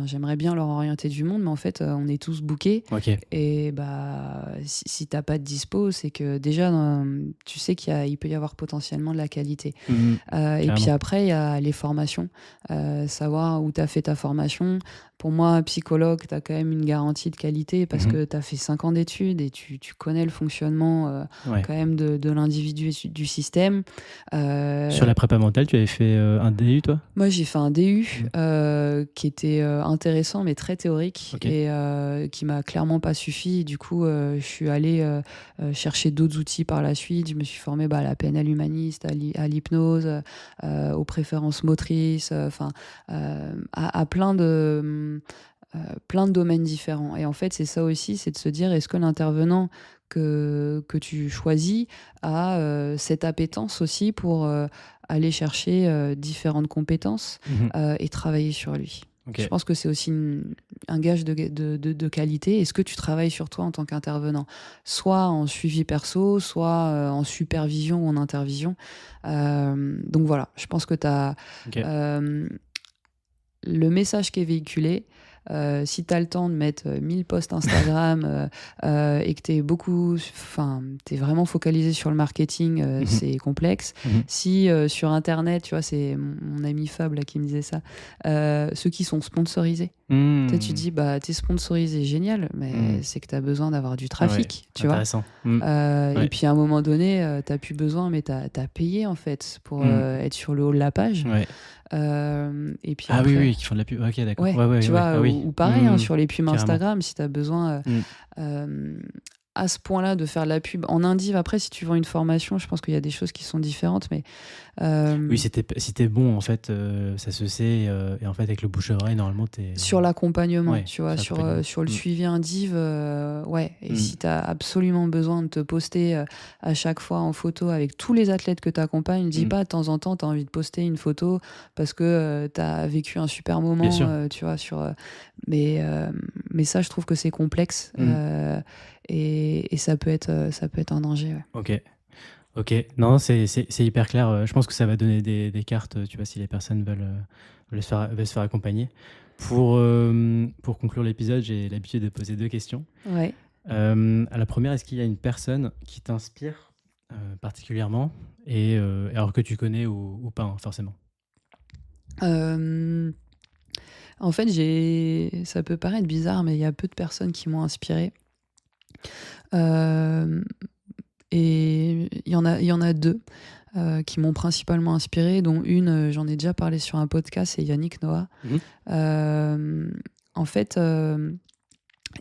Speaker 2: j'aimerais bien leur orienter du monde, mais en fait, on est tous bookés. Et si tu n'as pas de dispo, c'est que déjà, tu sais qu'il peut y avoir potentiellement de la qualité. Et puis après, il y a les formations. Savoir où tu as fait ta formation. Pour moi, psychologue, tu as quand même une garantie de qualité parce que tu as fait 5 ans d'études et tu connais le fonctionnement quand même de l'individu et du système.
Speaker 1: Sur la prépa mentale, tu avais fait un DU, toi?
Speaker 2: Moi, j'ai fait un DU qui était intéressant mais très théorique et qui m'a clairement pas suffi. Du coup, je suis allée chercher d'autres outils par la suite. Je me suis formée à la PNL humaniste, à l'hypnose, aux préférences motrices, à plein de domaines différents. Et en fait, c'est ça aussi, c'est de se dire, est-ce que l'intervenant que tu choisis a cette appétence aussi pour aller chercher différentes compétences et travailler sur lui.
Speaker 1: Ok.
Speaker 2: Je pense que c'est aussi un gage de qualité. Est-ce que tu travailles sur toi en tant qu'intervenant, soit en suivi perso, soit en supervision ou en intervision. Donc voilà, je pense que tu as
Speaker 1: Ok.
Speaker 2: le message qui est véhiculé. Si tu as le temps de mettre 1000 posts Instagram et que tu es vraiment focalisé sur le marketing, c'est complexe. Si sur Internet, tu vois, c'est mon ami Fab là, qui me disait ça, ceux qui sont sponsorisés. Tu dis, bah, t'es sponsorisé, génial, mais c'est que tu as besoin d'avoir du trafic, tu vois.
Speaker 1: Intéressant.
Speaker 2: Et puis à un moment donné, tu n'as plus besoin, mais tu as payé en fait pour être sur le haut de la page.
Speaker 1: Ouais.
Speaker 2: Et puis
Speaker 1: Ah
Speaker 2: après,
Speaker 1: oui, qui font de la pub. Ok, d'accord.
Speaker 2: ouais, tu vois,
Speaker 1: Ah oui.
Speaker 2: ou pareil, sur les pubs
Speaker 1: Carrément.
Speaker 2: Instagram, si tu as besoin à ce point-là de faire de la pub en indiv. Après, si tu vends une formation, je pense qu'il y a des choses qui sont différentes, mais
Speaker 1: oui, si t'es bon, en fait, ça se sait. Et en fait, avec le bouche-oreille, normalement, t'es
Speaker 2: sur l'accompagnement,
Speaker 1: Ouais,
Speaker 2: tu vois,
Speaker 1: sur
Speaker 2: sur
Speaker 1: l'accompagnement.
Speaker 2: le suivi indiv, ouais. Et si tu as absolument besoin de te poster à chaque fois en photo avec tous les athlètes que tu accompagnes, dis pas de temps en temps, tu as envie de poster une photo parce que tu as vécu un super
Speaker 1: Bien
Speaker 2: moment,
Speaker 1: sûr.
Speaker 2: tu vois, mais ça, je trouve que c'est complexe et ça peut être un danger. Ouais.
Speaker 1: Ok. Non, c'est hyper clair. Je pense que ça va donner des cartes, tu vois, si les personnes veulent se faire accompagner. Pour conclure l'épisode, j'ai l'habitude de poser 2 questions.
Speaker 2: Ouais.
Speaker 1: À la première, est-ce qu'il y a une personne qui t'inspire particulièrement, et alors que tu connais ou pas, hein, forcément?
Speaker 2: En fait, ça peut paraître bizarre, mais il y a peu de personnes qui m'ont inspirée. Et il y en a 2 qui m'ont principalement inspirée, dont une, j'en ai déjà parlé sur un podcast, c'est Yannick Noah. En fait,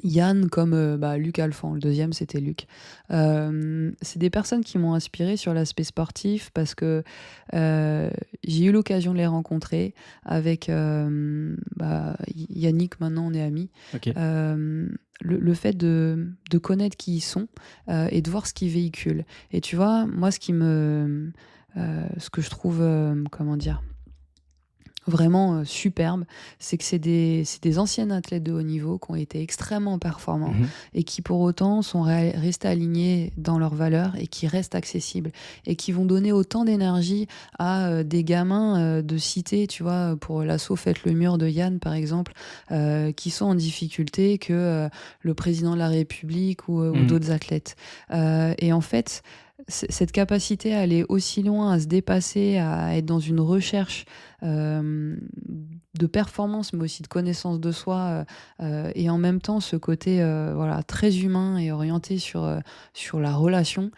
Speaker 2: Yann comme Luc Alphand, le deuxième c'était Luc. C'est des personnes qui m'ont inspirée sur l'aspect sportif parce que j'ai eu l'occasion de les rencontrer avec Yannick, maintenant on est amis.
Speaker 1: Ok.
Speaker 2: Le fait de connaître qui ils sont et de voir ce qu'ils véhiculent. Et tu vois, moi ce que je trouve, comment dire, vraiment superbe, c'est que c'est des anciennes athlètes de haut niveau qui ont été extrêmement performants et qui pour autant sont restés alignés dans leurs valeurs et qui restent accessibles et qui vont donner autant d'énergie à des gamins de cité, tu vois, pour l'assaut Faites le mur de Yann par exemple, qui sont en difficulté que le président de la République ou d'autres athlètes. Et en fait, cette capacité à aller aussi loin, à se dépasser, à être dans une recherche de performance, mais aussi de connaissance de soi, et en même temps ce côté voilà, très humain et orienté sur la relation,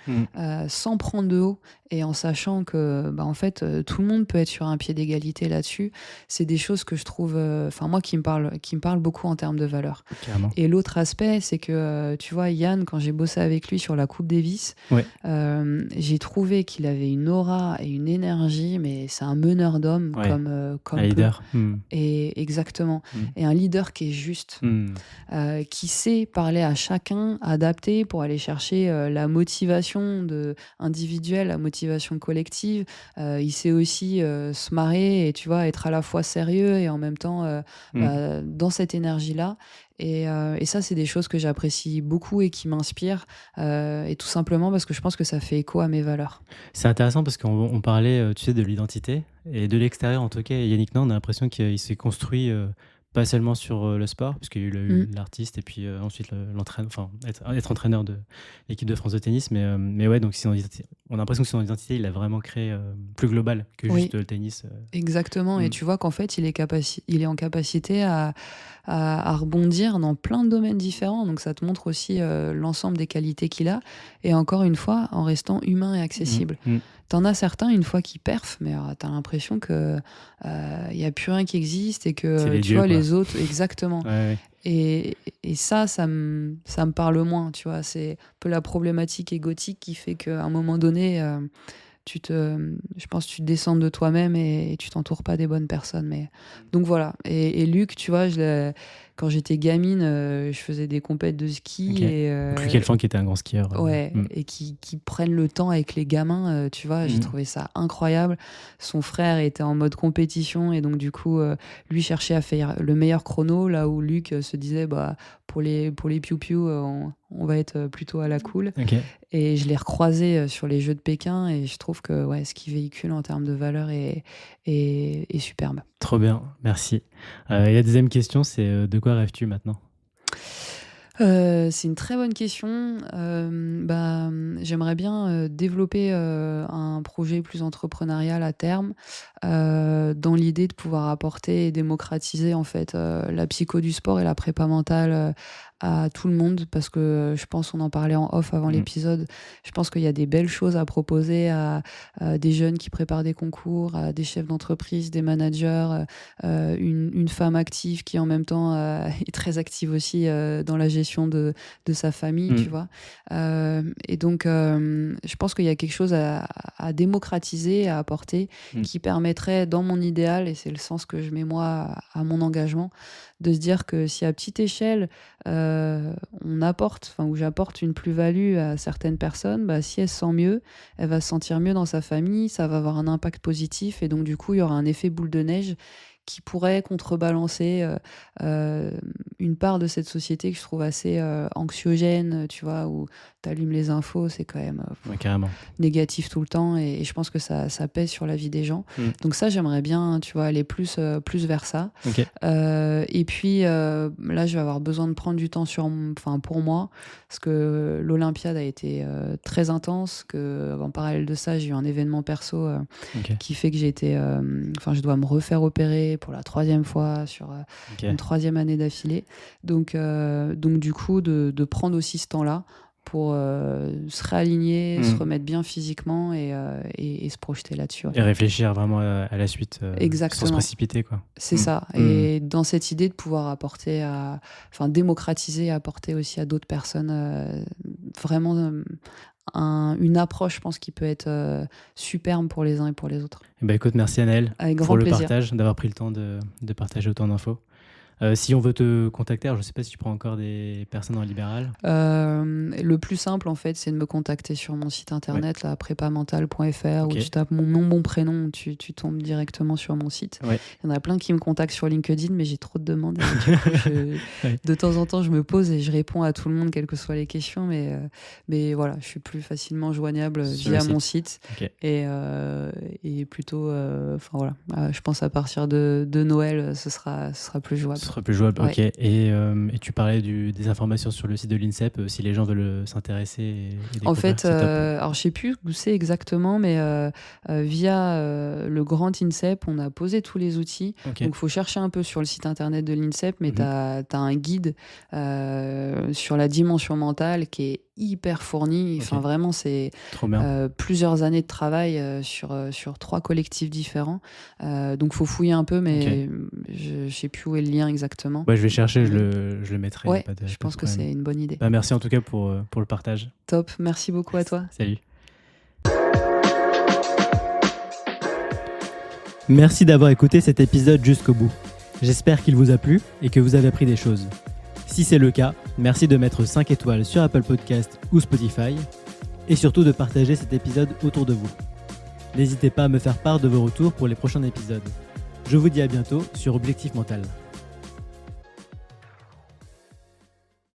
Speaker 2: sans prendre de haut et en sachant que en fait tout le monde peut être sur un pied d'égalité là-dessus. C'est des choses que je trouve, moi qui me parlent beaucoup en termes de valeur.
Speaker 1: Carrément.
Speaker 2: Et l'autre aspect, c'est que tu vois, Yann, quand j'ai bossé avec lui sur la Coupe Davis, j'ai trouvé qu'il avait une aura et une énergie, mais c'est un meneur d'hommes comme
Speaker 1: un leader.
Speaker 2: Et exactement. Et un leader qui est juste, qui sait parler à chacun, adapter pour aller chercher la motivation individuelle, la motivation collective. Il sait aussi se marrer et tu vois, être à la fois sérieux et en même temps dans cette énergie-là. Et ça, c'est des choses que j'apprécie beaucoup et qui m'inspirent, et tout simplement parce que je pense que ça fait écho à mes valeurs.
Speaker 1: C'est intéressant parce qu'on parlait, tu sais, de l'identité, et de l'extérieur en tout cas, Yannick Noah, on a l'impression qu'il s'est construit pas seulement sur le sport, parce qu'il y a eu l'artiste et puis ensuite l'entraîneur, être entraîneur de l'équipe de France de tennis, mais ouais, donc on a l'impression que son identité, il a vraiment créé plus global que juste le tennis.
Speaker 2: Exactement, et tu vois qu'en fait, il est en capacité à rebondir dans plein de domaines différents, donc ça te montre aussi l'ensemble des qualités qu'il a, et encore une fois, en restant humain et accessible. T'en as certains, une fois qu'ils perfent, mais t'as l'impression que y a plus rien qui existe et que tu vois les autres, exactement. Et ça me parle moins, tu vois. C'est un peu la problématique égotique qui fait qu'à un moment donné, je pense que tu descends de toi-même et tu t'entoures pas des bonnes personnes. Mais donc voilà. Et Luc, tu vois, quand j'étais gamine, je faisais des compètes de ski
Speaker 1: Ok.
Speaker 2: et
Speaker 1: Donc Luc Elfan qui était un grand skieur.
Speaker 2: ouais, et qui prennent le temps avec les gamins, tu vois, j'ai trouvé ça incroyable. Son frère était en mode compétition et donc du coup, lui cherchait à faire le meilleur chrono, là où Luc se disait, bah, pour les piou-piou, on va être plutôt à la cool.
Speaker 1: Ok.
Speaker 2: Et je l'ai recroisé sur les Jeux de Pékin et je trouve que ouais, ce qu'il véhicule en termes de valeur est superbe.
Speaker 1: Trop bien, merci. Et la deuxième question, c'est de quoi rêves-tu maintenant ?
Speaker 2: C'est une très bonne question. J'aimerais bien développer un projet plus entrepreneurial à terme, dans l'idée de pouvoir apporter et démocratiser en fait la psycho du sport et la prépa mentale à tout le monde, parce que je pense, on en parlait en off avant l'épisode, je pense qu'il y a des belles choses à proposer à des jeunes qui préparent des concours, à des chefs d'entreprise, des managers, une femme active qui en même temps est très active aussi dans la gestion de sa famille, tu vois. Et donc, je pense qu'il y a quelque chose à démocratiser, à apporter, qui permettrait, dans mon idéal, et c'est le sens que je mets moi à mon engagement, de se dire que si à petite échelle, on apporte, ou j'apporte une plus-value à certaines personnes, bah, si elle se sent mieux, elle va se sentir mieux dans sa famille, ça va avoir un impact positif, et donc du coup, il y aura un effet boule de neige qui pourrait contrebalancer une part de cette société que je trouve assez anxiogène, tu vois, où tu allumes les infos, c'est quand même
Speaker 1: carrément
Speaker 2: négatif tout le temps, et je pense que ça pèse sur la vie des gens. Donc ça, j'aimerais bien, tu vois, aller plus vers ça.
Speaker 1: Okay.
Speaker 2: Et puis là, je vais avoir besoin de prendre du temps pour moi, parce que l'Olympiade a été très intense, en parallèle de ça, j'ai eu un événement perso qui fait que je dois me refaire opérer pour la 3e fois sur une 3e année d'affilée. Donc du coup, de prendre aussi ce temps-là pour se réaligner, se remettre bien physiquement et se projeter là-dessus. Ouais.
Speaker 1: Et réfléchir vraiment à la suite, sans se précipiter, quoi.
Speaker 2: C'est ça. Et dans cette idée de pouvoir apporter démocratiser et apporter aussi à d'autres personnes vraiment une approche, je pense, qui peut être superbe pour les uns et pour les autres.
Speaker 1: Écoute, merci Anaëlle pour le
Speaker 2: plaisir.
Speaker 1: partage, d'avoir pris le temps de partager autant d'infos. Si on veut te contacter, alors je ne sais pas si tu prends encore des personnes en libéral.
Speaker 2: Le plus simple, en fait, c'est de me contacter sur mon site internet, prépamental.fr, où tu tapes mon nom, mon prénom, tu tombes directement sur mon site. Il y en a plein qui me contactent sur LinkedIn, mais j'ai trop de demandes. Du coup, de temps en temps, je me pose et je réponds à tout le monde, quelles que soient les questions. Mais voilà, je suis plus facilement joignable via mon site. Et plutôt, je pense à partir de Noël, ce sera plus jouable.
Speaker 1: Ce sera plus jouable, ok. Et tu parlais des informations sur le site de l'INSEP, si les gens veulent s'intéresser.
Speaker 2: En fait, alors je sais plus où c'est exactement, mais via le grand INSEP, on a posé tous les outils. Donc il faut chercher un peu sur le site internet de l'INSEP, mais tu as un guide sur la dimension mentale qui est hyper fourni. Enfin, vraiment, c'est plusieurs années de travail sur 3 collectifs différents. Donc, il faut fouiller un peu, mais je ne sais plus où est le lien exactement.
Speaker 1: Je vais chercher, je le mettrai.
Speaker 2: Ouais, je pense que c'est une bonne idée.
Speaker 1: Merci en tout cas pour le partage.
Speaker 2: Top, merci beaucoup à toi.
Speaker 1: Salut. Merci d'avoir écouté cet épisode jusqu'au bout. J'espère qu'il vous a plu et que vous avez appris des choses. Si c'est le cas, merci de mettre 5 étoiles sur Apple Podcast ou Spotify et surtout de partager cet épisode autour de vous. N'hésitez pas à me faire part de vos retours pour les prochains épisodes. Je vous dis à bientôt sur Objectif Mental.